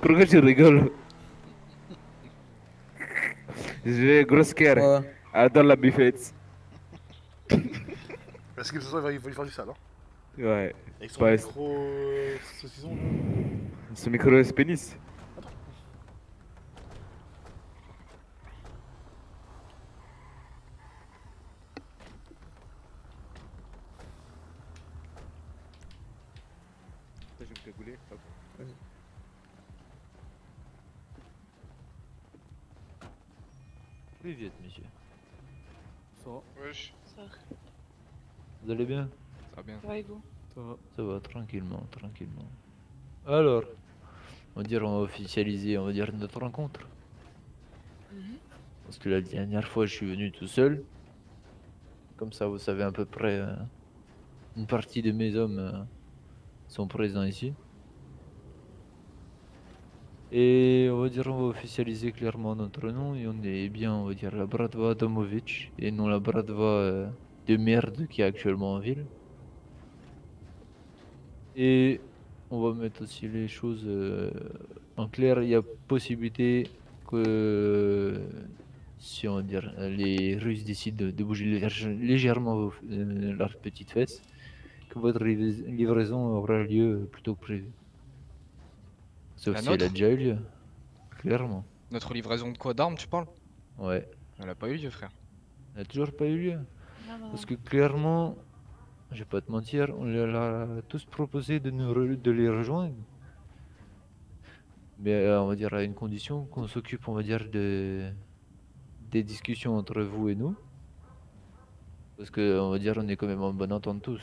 Pourquoi tu rigoles? J'ai grosse cœur. Ouais. Adore la buffette. Parce que ce soir, il va faire du sale, hein. Ouais. Avec son Pas- micro saucisson, là. Ce micro est pénis. Je vais me cagouler. Hop. Plus vite, monsieur. Ça va. Wesh. Ça Vous allez bien? Ça va bien. va et vous? Ça va, tranquillement, tranquillement. Alors, on va dire, on va officialiser, on va dire, notre rencontre. Parce que la dernière fois, je suis venu tout seul. Comme ça, vous savez à peu près, une partie de mes hommes sont présents ici. Et on va dire, on va officialiser clairement notre nom et on est bien, on va dire, la Bratva Adamovic et non la Bratva de merde qui est actuellement en ville. Et on va mettre aussi les choses en clair. Il y a possibilité que si on va dire les Russes décident de bouger légèrement leurs petites fesses, que votre livraison aura lieu plus tôt que prévu. Sauf La si elle a nôtre déjà eu lieu, clairement. Notre livraison de quoi? D'armes, tu parles? Ouais. Elle a pas eu lieu, frère. Elle a toujours pas eu lieu. Non, non, Parce que clairement, je vais pas te mentir, on leur a tous proposé de les rejoindre. Mais on va dire à une condition qu'on s'occupe, on va dire, des discussions entre vous et nous. Parce que on va dire on est quand même en bonne entente tous.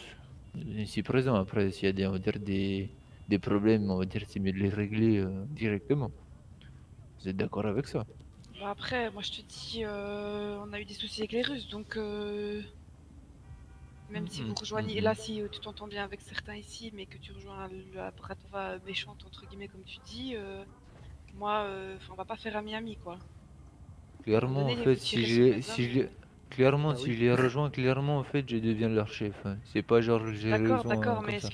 Ici présent, après s'il y a des, on va dire, des problèmes, on va dire c'est mieux de les régler directement. Vous êtes d'accord avec ça? Bah après, moi je te dis, on a eu des soucis avec les Russes, donc même si vous rejoignez, là si tu t'entends bien avec certains ici, mais que tu rejoins la Bratva méchante entre guillemets comme tu dis, moi, on va pas faire ami quoi. Clairement, en fait, clairement, si je les rejoins, clairement, en fait, je deviens leur chef. Hein. C'est pas genre j'ai D'accord, raison d'accord, comme mais ça.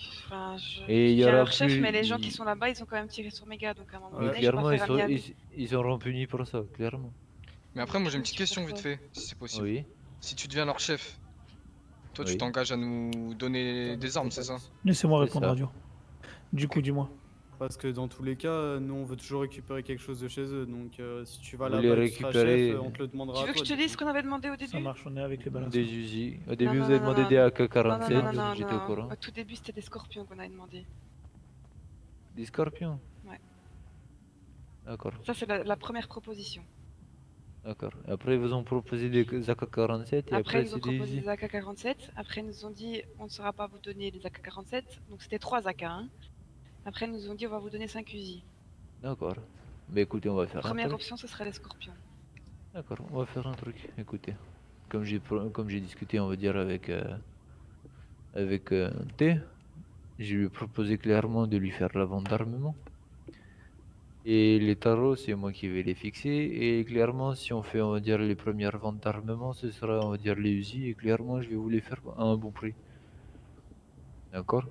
Et il y aura leur chef, plus- mais les gens qui sont là-bas, ils ont quand même tiré sur mes gars, donc à un moment Mais donné, je vais clairement, pas faire ami. ils seront punis pour ça, clairement. Mais après, moi j'ai une petite question vite fait, si c'est possible. Oui. Si tu deviens leur chef, toi tu Oui. t'engages à nous donner des armes, c'est ça? Laissez-moi C'est répondre, ça. Radio. Du coup, dis-moi. Parce que dans tous les cas, nous on veut toujours récupérer quelque chose de chez eux, donc si tu vas Vous là-bas les et que tu seras récupérez- chef, on te le demandera Tu à veux que toi. je te dise ce qu'on avait demandé au début? Ça marche, on est avec les balances. Des usines. Au début, Non, vous avez non, demandé non, des non. AK-47, Non, non, non, donc j'étais au non. courant. Au tout début, c'était des scorpions qu'on avait demandé. Des scorpions? Ouais. D'accord, Ça, c'est la première proposition. d'accord. Après, ils vous ont proposé des AK-47 et Après, après, ils nous ont c'est des proposé usines. des AK-47. Après, ils nous ont dit on ne saura pas vous donner les AK-47. Donc, c'était 3 AK. Hein. Après, ils nous ont dit on va vous donner 5 Uzi. D'accord. Mais écoutez, on va faire un Première truc. option, ce serait les scorpions. D'accord, on va faire un truc. Écoutez, comme j'ai discuté, on va dire avec T, je lui ai proposé clairement de lui faire la vente d'armement. Et les tarots, c'est moi qui vais les fixer. Et clairement, si on fait, on va dire, les premières ventes d'armement, ce sera, on va dire, les Uzi. Et clairement, je vais vous les faire à un bon prix. D'accord?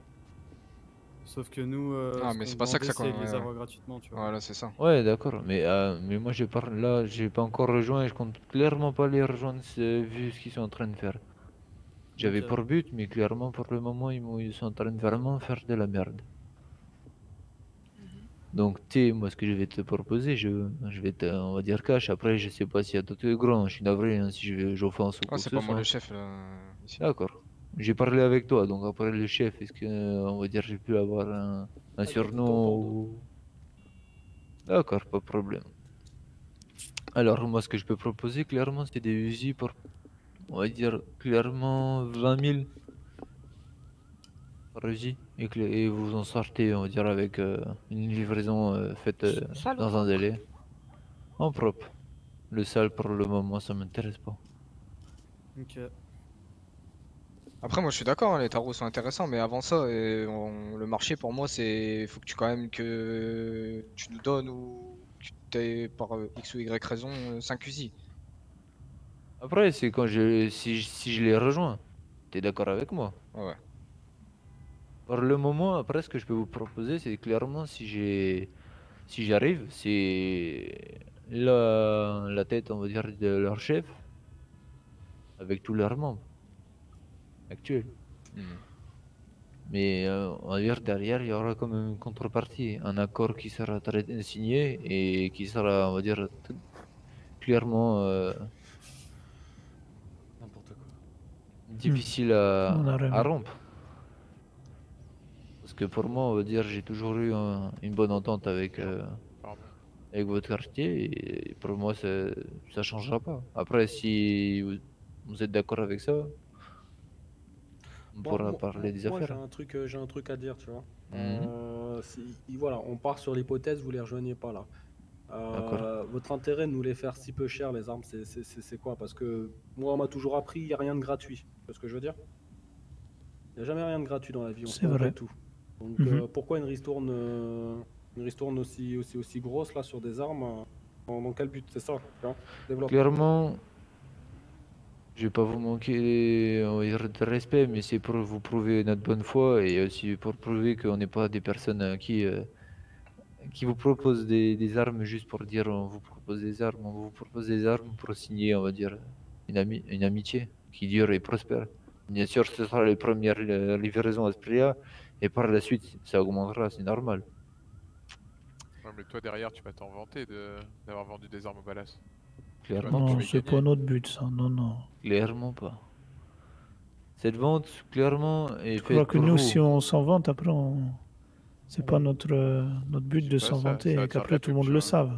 Sauf que nous, Ah, ce mais qu'on c'est pas ça que ça demandait, c'est de les ouais. avoir gratuitement, tu vois. Voilà, c'est ça. Ouais, d'accord. Mais moi, je parle là, j'ai pas encore rejoint et je compte clairement pas les rejoindre vu ce qu'ils sont en train de faire. J'avais Ok. pour but, mais clairement, pour le moment, ils sont en train de vraiment faire de la merde. Donc, tu sais, moi, ce que je vais te proposer, je vais te, on va dire cash. Après, je sais pas s'il y a d'autres grands. Je suis navré hein, si j'offense ou Ah, quoi c'est que pas ce moi soit. le chef là. Ici. D'accord. J'ai parlé avec toi, donc après le chef, est-ce que, on va dire, j'ai pu avoir un surnom ou... D'accord, pas de problème. Alors, moi, ce que je peux proposer, clairement, c'est des usines pour, on va dire, clairement 20 000 par usi. Et vous en sortez, on va dire, avec une livraison faite Sale ou dans un propre? délai. En propre. Le sale, pour le moment, ça m'intéresse pas. Ok. Après, moi je suis d'accord, hein, les tarots sont intéressants, mais avant ça, le marché pour moi, c'est. Faut que tu quand même que tu nous donnes ou que tu aies par X ou Y raison 5 usines. Après, c'est quand si je les rejoins. T'es d'accord avec moi? Ouais. Pour le moment, après, ce que je peux vous proposer, c'est clairement si j'arrive, c'est la tête, on va dire, de leur chef, avec tous leurs membres actuels. Mais on va dire derrière, il y aura quand même une contrepartie, un accord qui sera signé et qui sera, on va dire, clairement N'importe quoi. difficile On a à raison. rompre. Parce que pour moi, on va dire, j'ai toujours eu une bonne entente avec votre quartier et pour moi, ça changera pas. Après, si vous êtes d'accord avec ça, On pourra parler des Moi, affaires. j'ai un truc à dire, tu vois. Mhm. Voilà, on part sur l'hypothèse, vous les rejoignez pas là. D'accord. Votre intérêt de nous les faire si peu cher, les armes, c'est quoi? Parce que moi, on m'a toujours appris, il n'y a rien de gratuit. Tu vois ce que je veux dire? Il n'y a jamais rien de gratuit dans la vie, on se C'est prend vrai. de tout. Donc pourquoi une ristourne aussi grosse là sur des armes? Dans quel but? C'est ça, tu vois? Développe. Clairement, je vais pas vous manquer, on va dire, de respect, mais c'est pour vous prouver notre bonne foi et aussi pour prouver qu'on n'est pas des personnes qui vous proposent des armes juste pour dire on vous propose des armes. On vous propose des armes pour signer, on va dire, une amitié qui dure et prospère. Bien sûr, ce sera les premières livraisons à ce prix-là et par la suite, ça augmentera, c'est normal. Ouais, mais toi derrière, tu vas t'en vanter d'avoir vendu des armes au balasse. Clairement, Non, tu vas c'est gagner. pas notre but, ça. Non, non. Clairement pas. Cette vente, clairement, est Je crois faite que pour nous, vous. si on s'en vante, après, c'est pas notre but de s'en vanter et qu'après tout le monde le sache.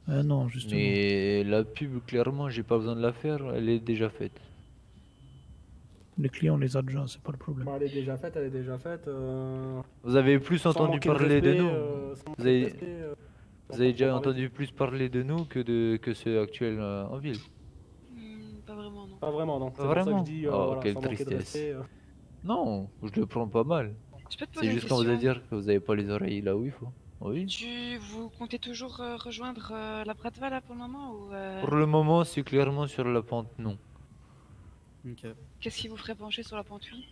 Non, justement. Mais la pub, clairement, j'ai pas besoin de la faire, elle est déjà faite. Les clients, on les a déjà, c'est pas le problème. Bah, elle est déjà faite, elle est déjà faite. Vous avez plus Sans entendu manquer de parler de respect, nous. sans manquer Vous de avez, respect, vous avez déjà parler. entendu plus parler de nous que ceux actuels en ville. Pas vraiment, non. Pas vraiment, non. Pas C'est pour ça que vraiment. je dis, Oh, voilà, quelle sans manquer de tristesse. respect. Non, je le prends pas mal. Je peux te C'est poser une juste qu'on vous a question? dire que vous avez pas les oreilles là où il faut. Oui. Vous comptez toujours rejoindre la Bratva là pour le moment ou Pour le moment, c'est clairement sur la pente, non. Ok. qu'est-ce qui vous ferait pencher sur la pente oui?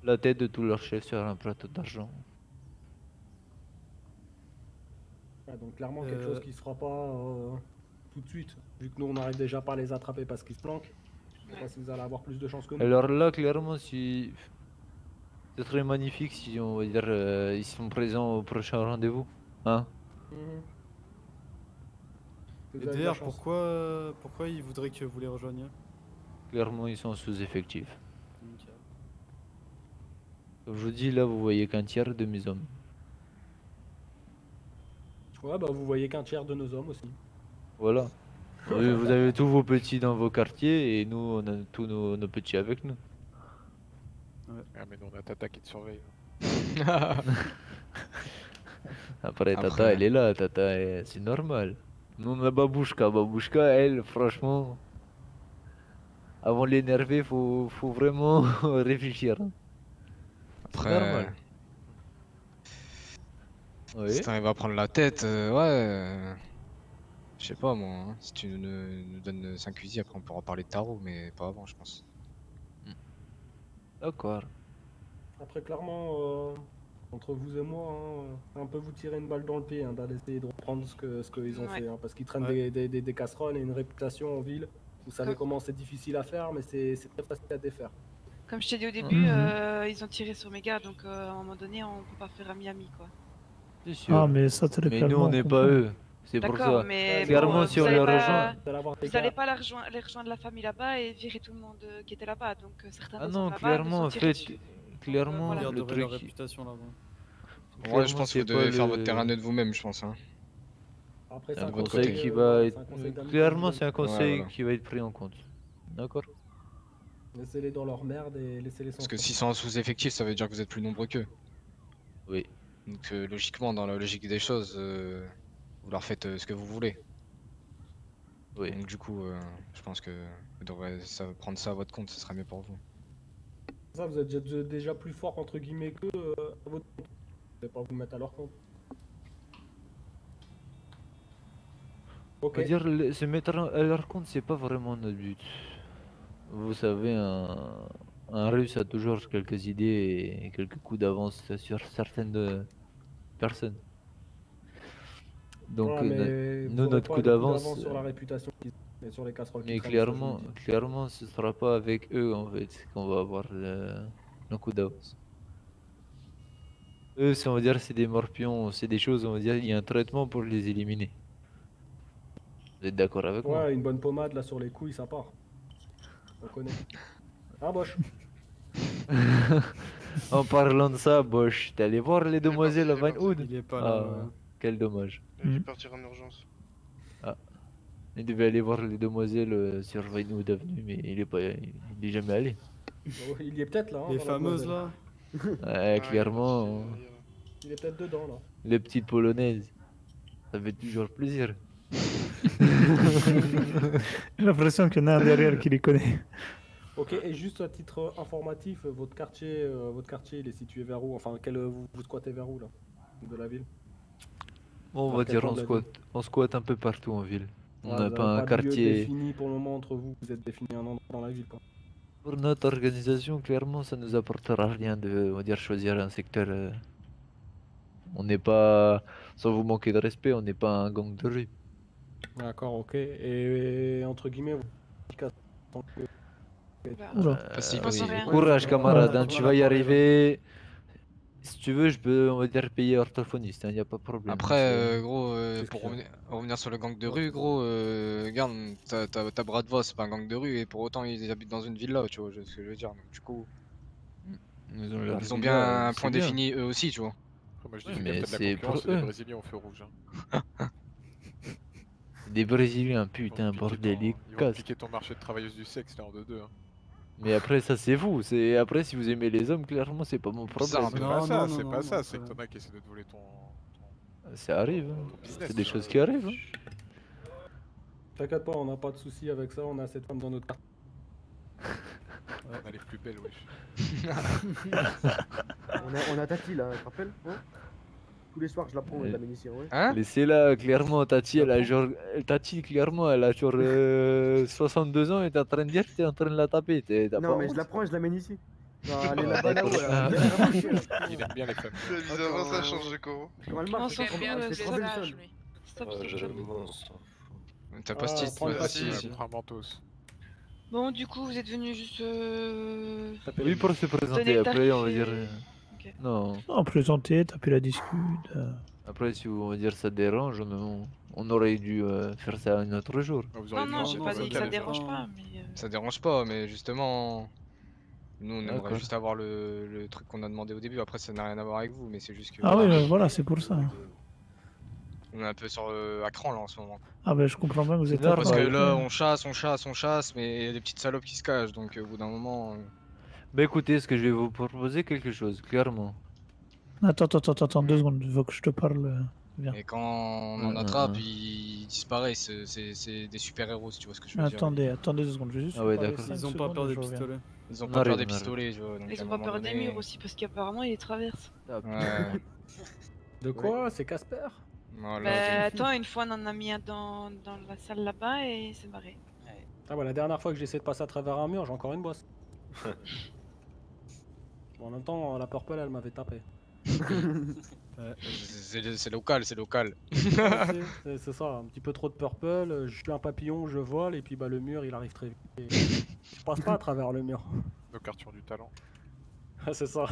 La tête de tout leur chef sur un plateau d'argent. Ouais, donc clairement quelque chose qui se fera pas tout de suite. Vu que nous on n'arrive déjà pas à les attraper parce qu'ils se planquent. Je sais pas si vous allez avoir plus de chance que nous. Alors là, clairement, si... ce serait magnifique si, on va dire, ils sont présents au prochain rendez-vous. Hein? Mhm. Et Vous avez de la d'ailleurs, chance. pourquoi ils voudraient que vous les rejoigniez? Clairement, ils sont sous-effectifs. Ok. Comme je vous dis, là, vous voyez qu'un tiers de mes hommes. Ouais, bah vous voyez qu'un tiers de nos hommes aussi. Voilà. Vous avez tous vos petits dans vos quartiers et nous, on a tous nos petits avec nous. Ah, mais nous on a Tata qui te surveille. Après, Tata, elle est là, Tata, c'est normal. Nous, on a Babouchka. Babouchka, elle, franchement, avant de l'énerver, faut vraiment réfléchir. Hein. C'est Après, normal. Oui. si t'arrives à prendre la tête, ouais. Je sais pas moi, hein. Si tu nous donnes 5 fusils, après on pourra parler de tarot, mais pas avant, je pense. D'accord. Après clairement, entre vous et moi, hein, un peu vous tirer une balle dans le pied hein, d'aller essayer de reprendre ce qu'ils ont fait. Hein, parce qu'ils traînent des casseroles et une réputation en ville. Vous savez comment c'est difficile à faire, mais c'est très facile à défaire. Comme je t'ai dit au début, ils ont tiré sur mes gars, donc à un moment donné, on peut pas faire ami-ami quoi. C'est sûr. Ah, mais ça, très Mais nous, clairement, on n'est on pas comprend. eux. C'est pour D'accord, ça. mais Clairement, bon, si on les rejoint. vous allez pas les rejoindre la famille là-bas et virer tout le monde qui était là-bas, donc certains Ah restent non, là-bas, clairement, nous en sont tirés fait, dessus. clairement, Voilà. le Garderait truc. leur réputation là-bas. Ouais, je Clairement, pense que vous c'est devez pas faire le- votre terrain neutre vous-même, je pense. Hein. Après, C'est c'est un un conseil conseil, qui voilà, va c'est être. un conseil d'amis Clairement, comme c'est un jeune. conseil voilà. qui va être pris en compte. D'accord? Laissez-les dans leur merde et laissez-les Parce que s'enfuir. s'ils sont en sous-effectif, ça veut dire que vous êtes plus nombreux qu'eux. Oui. Donc logiquement, dans la logique des choses, vous leur faites ce que vous voulez. Oui. Donc du coup, je pense que vous devrez prendre ça à votre compte, ce sera mieux pour vous. Ça, vous êtes déjà plus fort entre guillemets qu'eux à votre compte. Vous n'allez pas vous mettre à leur compte. On Ok. va dire, se mettre à leur compte, c'est pas vraiment notre but. Vous savez, un russe a toujours quelques idées et quelques coups d'avance sur certaines personnes. Donc, Ouais, mais vous nous, aurez notre pas coup le d'avance. sur la réputation qu'ils ont et sur les casseroles Mais qu'ils traînent, ça, je vous le clairement, dis. clairement, ce sera pas avec eux en fait qu'on va avoir le coup d'avance. Eux, on va dire, c'est des morpions, c'est des choses, on va dire, il y a un traitement pour les éliminer. Vous êtes d'accord avec moi? Ouais, une bonne pommade là sur les couilles, ça part. On connaît. Ah, Bosch. En parlant de ça, Bosch, t'es allé voir les demoiselles à Van Hood? Il est pas Ah, là. quel dommage. Il est parti en urgence. Ah. Il devait aller voir les demoiselles sur Vinewood Avenue, mais il est jamais allé. Oh, il y est peut-être là. Hein, Les dans la fameuses demoiselle. là. Ouais, clairement, Il est peut-être dedans là. les petites polonaises, ça fait toujours plaisir. J'ai l'impression qu'il y en a un derrière qui les connaît. Ok, et juste à titre informatif, votre quartier, il est situé vers où? Enfin, vous squattez vers où là? De la ville? Bon, on Vers va quel dire coin de la ville? on squatte un peu partout en ville. On Ouais, n'a vous pas un avez de lieu quartier. défini pour le moment entre vous, vous êtes défini un endroit dans la ville quoi. Pour notre organisation, clairement, ça nous apportera rien de, on va dire, choisir un secteur. On n'est pas, sans vous manquer de respect, on n'est pas un gang de rue. D'accord, ok. Et entre guillemets, vous... Oula. Oui. Courage, camarade, hein, tu vas y arriver. Si tu veux, je peux, on va dire, payer orthophoniste, il n'y a pas de problème. Après, gros, pour revenir sur le gang de rue, gros, regarde, ta bras de voix, c'est pas un gang de rue, et pour autant ils habitent dans une villa, tu vois ce que je veux dire. Donc, du coup, ils ont bien un point défini eux aussi, tu vois. Après, moi je dis, Ouais, fais mais gaffe, t'as de c'est la concurrence, pour les eux. Brésiliens au feu rouge. Hein. Des Brésiliens, putain, bordel, ils Ils vont te cassent. piquer ton marché de travailleuse du sexe là en 2-2. Hein. Mais après, ça c'est vous. Après, si vous aimez les hommes, clairement, c'est pas mon problème. C'est pas ça, c'est pas ça, c'est que t'en as qui essaient de te voler ton. Ça arrive, hein. business, C'est des choses qui arrivent. Hein. T'inquiète pas, on n'a pas de soucis avec ça, on a cette femme dans notre carte. On a les plus belles, wesh. On a Tati là, tu te rappelles hein? Tous les soirs je la prends, elle l'amène ici, ouais. Hein? Laissez-la, clairement, Tati, elle a genre. Tati, clairement, elle a genre 62 ans et t'es en train de dire que t'es en train de la taper. T'as Non pas mais honte je la prends et je l'amène ici. Non, elle est là-bas là où elle Il aime bien les femmes. Bizarrement ça change de comment? Non, ça fait bien le Stop, sauvage, lui. Stop, stop, stop. T'as pas ce prends le titre, papier. si. Prends un mentos. Bon, du coup, vous êtes venu juste. Oui, pour se présenter, Donner le après, on va tarif dire. Ok. Non. Non, présenter, taper la discute. Après, si on va dire ça dérange, on aurait dû faire ça un autre jour. Non, non, j'ai pas dit que ça dérange pas, mais. Ça dérange pas, mais justement, nous on aimerait D'accord. juste avoir le truc qu'on a demandé au début. Après, ça n'a rien à voir avec vous, mais c'est juste que. Ah oui, voilà, c'est pour ça. On est un peu sur à cran là en ce moment. Ah ben je comprends bien que vous êtes Parce là. que là, on chasse, mais il y a des petites salopes qui se cachent, donc au bout d'un moment. Bah écoutez, ce que je vais vous proposer quelque chose, clairement. Attends, 2 secondes, il faut que je te parle. Viens. Et quand on en attrape, ils disparaissent. C'est des super-héros, si tu vois ce que je veux dire. Attendez 2 secondes, je vais juste. Ah ouais, parler d'accord. 5 Ils ont pas secondes peur et des je reviens. pistolets. Ils ont On pas peur arrive, des on arrive. pistolets, tu vois. donc Ils à ont un pas moment peur des donné- murs aussi, parce qu'apparemment, ils les traversent. Ouais. De quoi? C'est Casper? Voilà, Bah, attends, une fois, on en a mis un dans la salle là-bas et c'est barré. Ah bah la dernière fois que j'ai essayé de passer à travers un mur, j'ai encore une bosse. Bon, en même temps, la purple, elle m'avait tapé. C'est local, c'est local. C'est ça, un petit peu trop de purple, je suis un papillon, je vole, et puis bah le mur, il arrive très vite. Et je passe pas à travers le mur. Nos cartes ont du talent. Ah, c'est ça.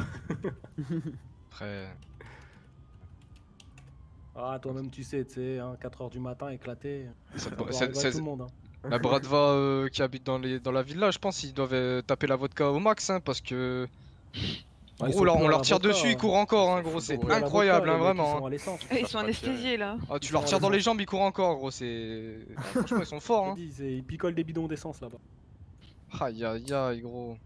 Après. Ah, toi-même, tu sais, 4h du matin, éclaté. Ça Ça doit- doit c'est- arriver à c'est- tout le monde. Hein. La Bradva qui habite dans la villa, je pense qu'ils doivent taper la vodka au max, hein, parce que. Ah, ils Gros, sont là, plus on à leur la tire vodka, dessus, ils hein. courent encore, hein, gros, c'est plus à la incroyable, vodka, hein, les mecs, ils vraiment. sont à l'essence. Ils sont anesthésiés là. Ah, tu leur tires dans les jambes, ils courent encore, gros, c'est. Franchement, ils sont forts, hein. Ils picolent des bidons d'essence là-bas. Aïe aïe aïe, gros.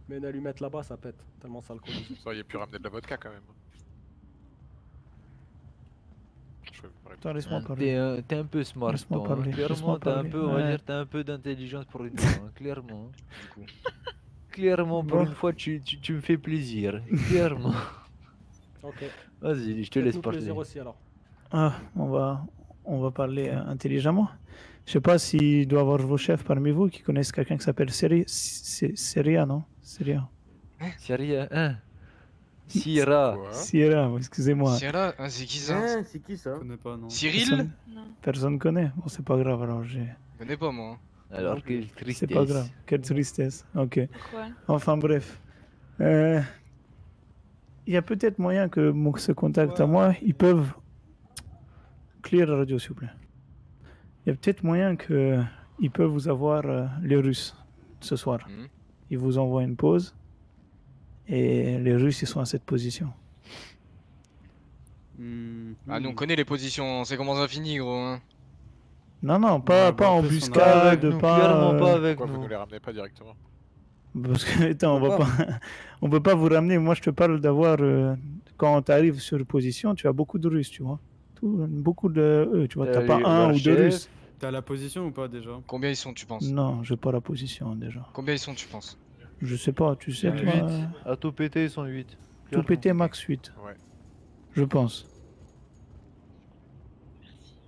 Mais une allumette là-bas, ça pète. Tellement ça le colle. Vous auriez pu ramener de la vodka quand même. Attends, laisse-moi parler. T'es un peu smart, Laisse-moi toi, hein. parler, Clairement, laisse-moi t'as un parler, peu, on va ouais. dire, t'as un peu d'intelligence pour une fois, hein, clairement. Du coup. Clairement, pour Bon. une fois, tu me fais plaisir. Clairement. Ok. Vas-y, je te laisse Faites-nous parler. plaisir aussi alors. Ah, on va parler intelligemment. Je sais pas s'il doit y avoir vos chefs parmi vous qui connaissent quelqu'un qui s'appelle Seria, non? Seria. Sierra, hein? Sierra. Sierra, excusez-moi. Sierra, ah, c'est qui ça? Hein, c'est qui ça? Je connais pas, non. Cyril? Personne connaît. Bon, c'est pas grave alors. Je connais pas, moi. Alors, quelle C'est tristesse. pas grave. Quelle tristesse. Ok. Quoi? Enfin bref. Il y a peut-être moyen que se contactent à moi. Ils peuvent. Clear la radio, s'il vous plaît. Il y a peut-être moyen que ils peuvent vous avoir les Russes ce soir. Ils vous envoient une pause et les Russes ils sont à cette position. Ah, nous on connaît les positions, on sait comment ça finit, gros. Hein. Non, non, pas embuscade, clairement pas avec Pourquoi nous. vous ne les ramenez pas directement? Parce que, attends, on peut pas vous ramener. Moi, je te parle d'avoir. Quand tu arrives sur position, tu as beaucoup de Russes, tu vois. Beaucoup de eux, tu vois. T'as pas un ou deux Russes. T'as la position ou pas déjà? Combien ils sont, tu penses? Non, j'ai pas la position déjà. Combien ils sont, tu penses? Je sais pas, tu sais, toi. 8. À tout péter, ils sont 8. Tout péter, max 8. Ouais. Je pense.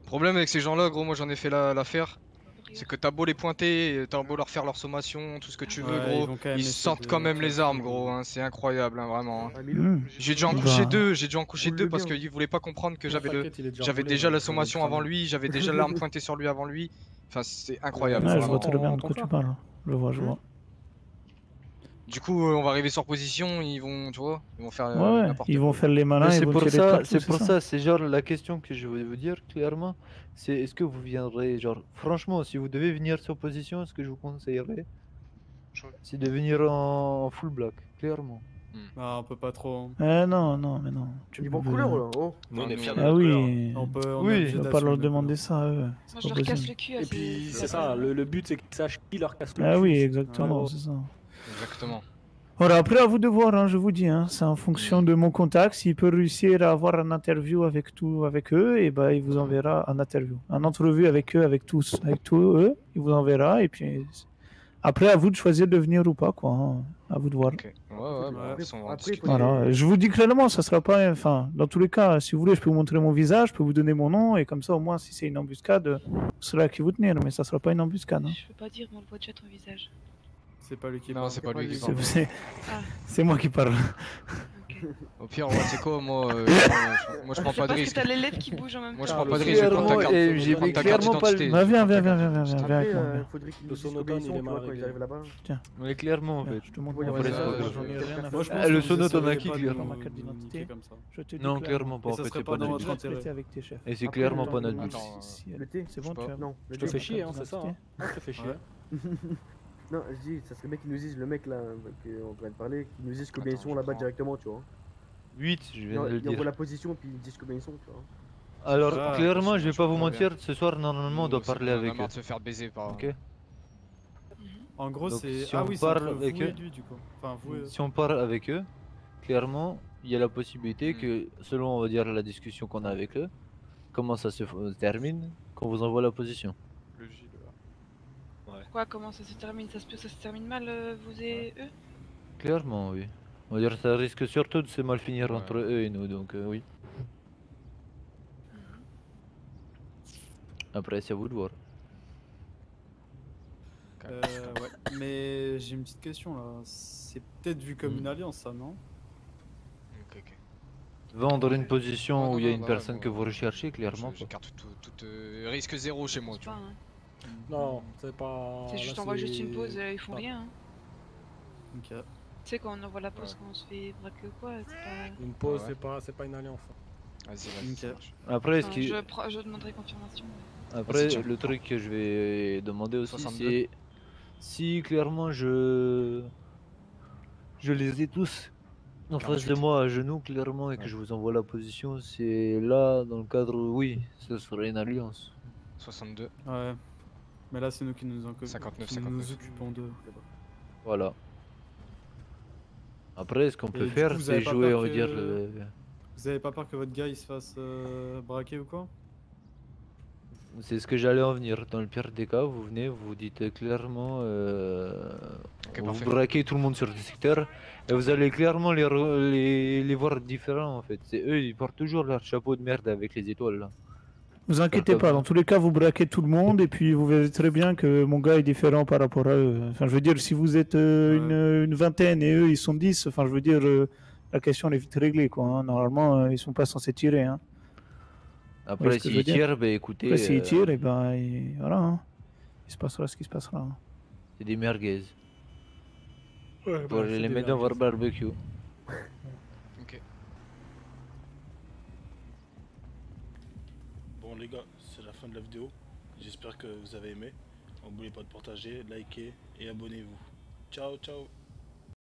Le problème avec ces gens-là, gros, moi j'en ai fait l'affaire. C'est que t'as beau les pointer, t'as beau leur faire leur sommation, tout ce que tu veux, Ouais, gros, ils ils sentent quand même les armes, gros, hein, c'est incroyable, hein, vraiment. Mmh. J'ai dû en coucher deux, parce qu'ils voulaient pas comprendre que j'avais déjà la sommation avant lui, j'avais déjà l'arme pointée sur lui avant lui. Enfin, c'est incroyable. Ouais, je vois très bien de quoi tu parles. Je vois. Du coup, on va arriver sur position, ils vont, tu vois, ils vont faire Ouais, n'importe ils quoi. vont faire les malins, Mais ils vont tirer partout, c'est pour ça, c'est genre la question que je voulais vous dire clairement, c'est est-ce que vous viendrez, genre, franchement, si vous devez venir sur position, ce que je vous conseillerais, c'est de venir en full black, clairement. Ah, on peut pas trop. Non, mais non. Ils vont couleur là, oh. Nous, on est fiers de Ah notre couleur. oui. On est Oui, obligé on va pas d'assumer leur nos demander ça à eux. Moi, je leur casse le cul à Et ces- puis, ces c'est ça, personnes. le but c'est qu'ils sachent qui leur casse le cul. Ah oui, exactement, c'est ça. Exactement. Voilà, après à vous de voir, hein, je vous dis, hein, c'est en fonction de mon contact. S'il peut réussir à avoir un interview avec eux, et ben il vous enverra un interview, un entrevue avec eux, avec tous eux, il vous enverra. Et puis après à vous de choisir de venir ou pas, quoi. Hein, à vous de voir. Voilà, je vous dis clairement, ça sera pas, enfin, dans tous les cas, si vous voulez, je peux vous montrer mon visage, je peux vous donner mon nom, et comme ça au moins, si c'est une embuscade, vous saurez à qui vous tenir, mais ça sera pas une embuscade. Hein. Je peux pas dire, mais on le voit déjà ton visage. C'est pas lui qui parle. Non, c'est pas lui qui parle. C'est moi qui parle. Au pire, ouais, c'est quoi, moi, moi je prends pas de Parce que risque. t'as les lèvres qui bougent en même temps. Moi je prends pas de risque, je vais prendre ta carte, je vais prendre ta carte d'identité. Bah, viens avec moi. Faudrait qu'ils Le nous disent sonotone, combien ils il sont, est tu vois, mal quand ils arrivent là-bas. Tiens. Mais clairement, en fait. Je te montre Ouais, mon ouais, visage. ça, J'en ai rien à Moi, je faire. pense Le que sonotone, vous on a essayez qui, pas de clairement nous Ma carte d'identité. niquer comme ça. Je te dis Non, clairement. clairement pas, Et en ça fait, serait c'est pas pas dans notre votre but. intérêt. Rester avec tes chefs. Et c'est Après, clairement le pas temps notre de- but. Le thé, C'est bon, tu as. Non, Je te fais chier, hein, c'est ça. Hein. Moi, je te fais chier. Non, je dis, ça serait bien qu'ils nous disent, le mec là, on vient de parler, qu'ils nous disent combien ils sont là-bas directement, tu vois. 8, je viens de le Ils envoient dire. la position puis ils disent combien ils sont, tu vois. Alors, Ah, clairement, je vais pas vous comprends bien. mentir, ce soir, normalement, on doit parler avec On a marre eux. de se faire baiser par. Ok. En gros, Donc, c'est. si Ah on oui, c'est parle entre avec vous et eux- lui, du coup. Enfin, vous et... Si on parle avec eux, clairement, il y a la possibilité que, selon, on va dire, la discussion qu'on a avec eux, comment ça se termine, qu'on vous envoie la position. Le Gilles, là. Quoi, comment ça se termine? Ça se termine mal, vous et eux? Clairement, oui. On va dire ça risque surtout de se mal finir entre eux et nous, donc oui. Après, c'est à vous de voir. Ouais, mais j'ai une petite question là. C'est peut-être vu comme une alliance, ça, non? Vendre une position Non, où il y a non, une non, personne moi, que vous recherchez, clairement. J'écarte tout risque zéro chez moi, tu vois. Non, c'est pas. C'est juste, là, on voit juste une c'est- pause, ils font pas- rien. Hein. Ok. Tu sais, quand on envoie la pause, quand on se fait braquer ou quoi, c'est pas. Une pause, Ouais. c'est pas une alliance. Vas-y, Ok. ça marche. Après, ce Enfin, qui... je demanderai confirmation. Après, Vas-y, tiens. le truc que je vais demander aussi, 62. c'est si clairement je les ai tous en face de moi à genoux, clairement, et que je vous envoie la position, c'est là, dans le cadre, oui, ce serait une alliance. 62. Ouais. Mais là, c'est nous qui nous, 59, qui 59. nous occupons d'eux. Voilà. Après, ce qu'on Et peut du faire, coup, vous c'est avez pas jouer, peur on va dire, que- Vous avez pas peur que votre gars il se fasse braquer ou quoi? c'est ce que j'allais en venir. Dans le pire des cas, vous venez, vous dites clairement, vous parfait. braquez tout le monde sur le secteur, et vous allez clairement les voir différents en fait. C'est eux, ils portent toujours leur chapeau de merde avec les étoiles là. Vous inquiétez pas, dans tous les cas, vous braquez tout le monde et puis vous verrez très bien que mon gars est différent par rapport à eux. Enfin, je veux dire, si vous êtes une vingtaine et eux ils sont 10, enfin, je veux dire, la question elle est vite réglée quoi. Hein. Normalement, ils sont pas censés tirer. Hein. Après, Vous voyez ce que je veux s'ils dire tirent, bah écoutez. Après, s'ils tirent, et ben voilà. Hein. Il se passera ce qui se passera. Hein. C'est des merguez. Ouais, Pour bah, c'est les des mettre dans merguez. votre barbecue. Ok. Bon les gars, c'est la fin de la vidéo. J'espère que vous avez aimé. N'oubliez pas de partager, liker et abonnez-vous. Ciao, ciao.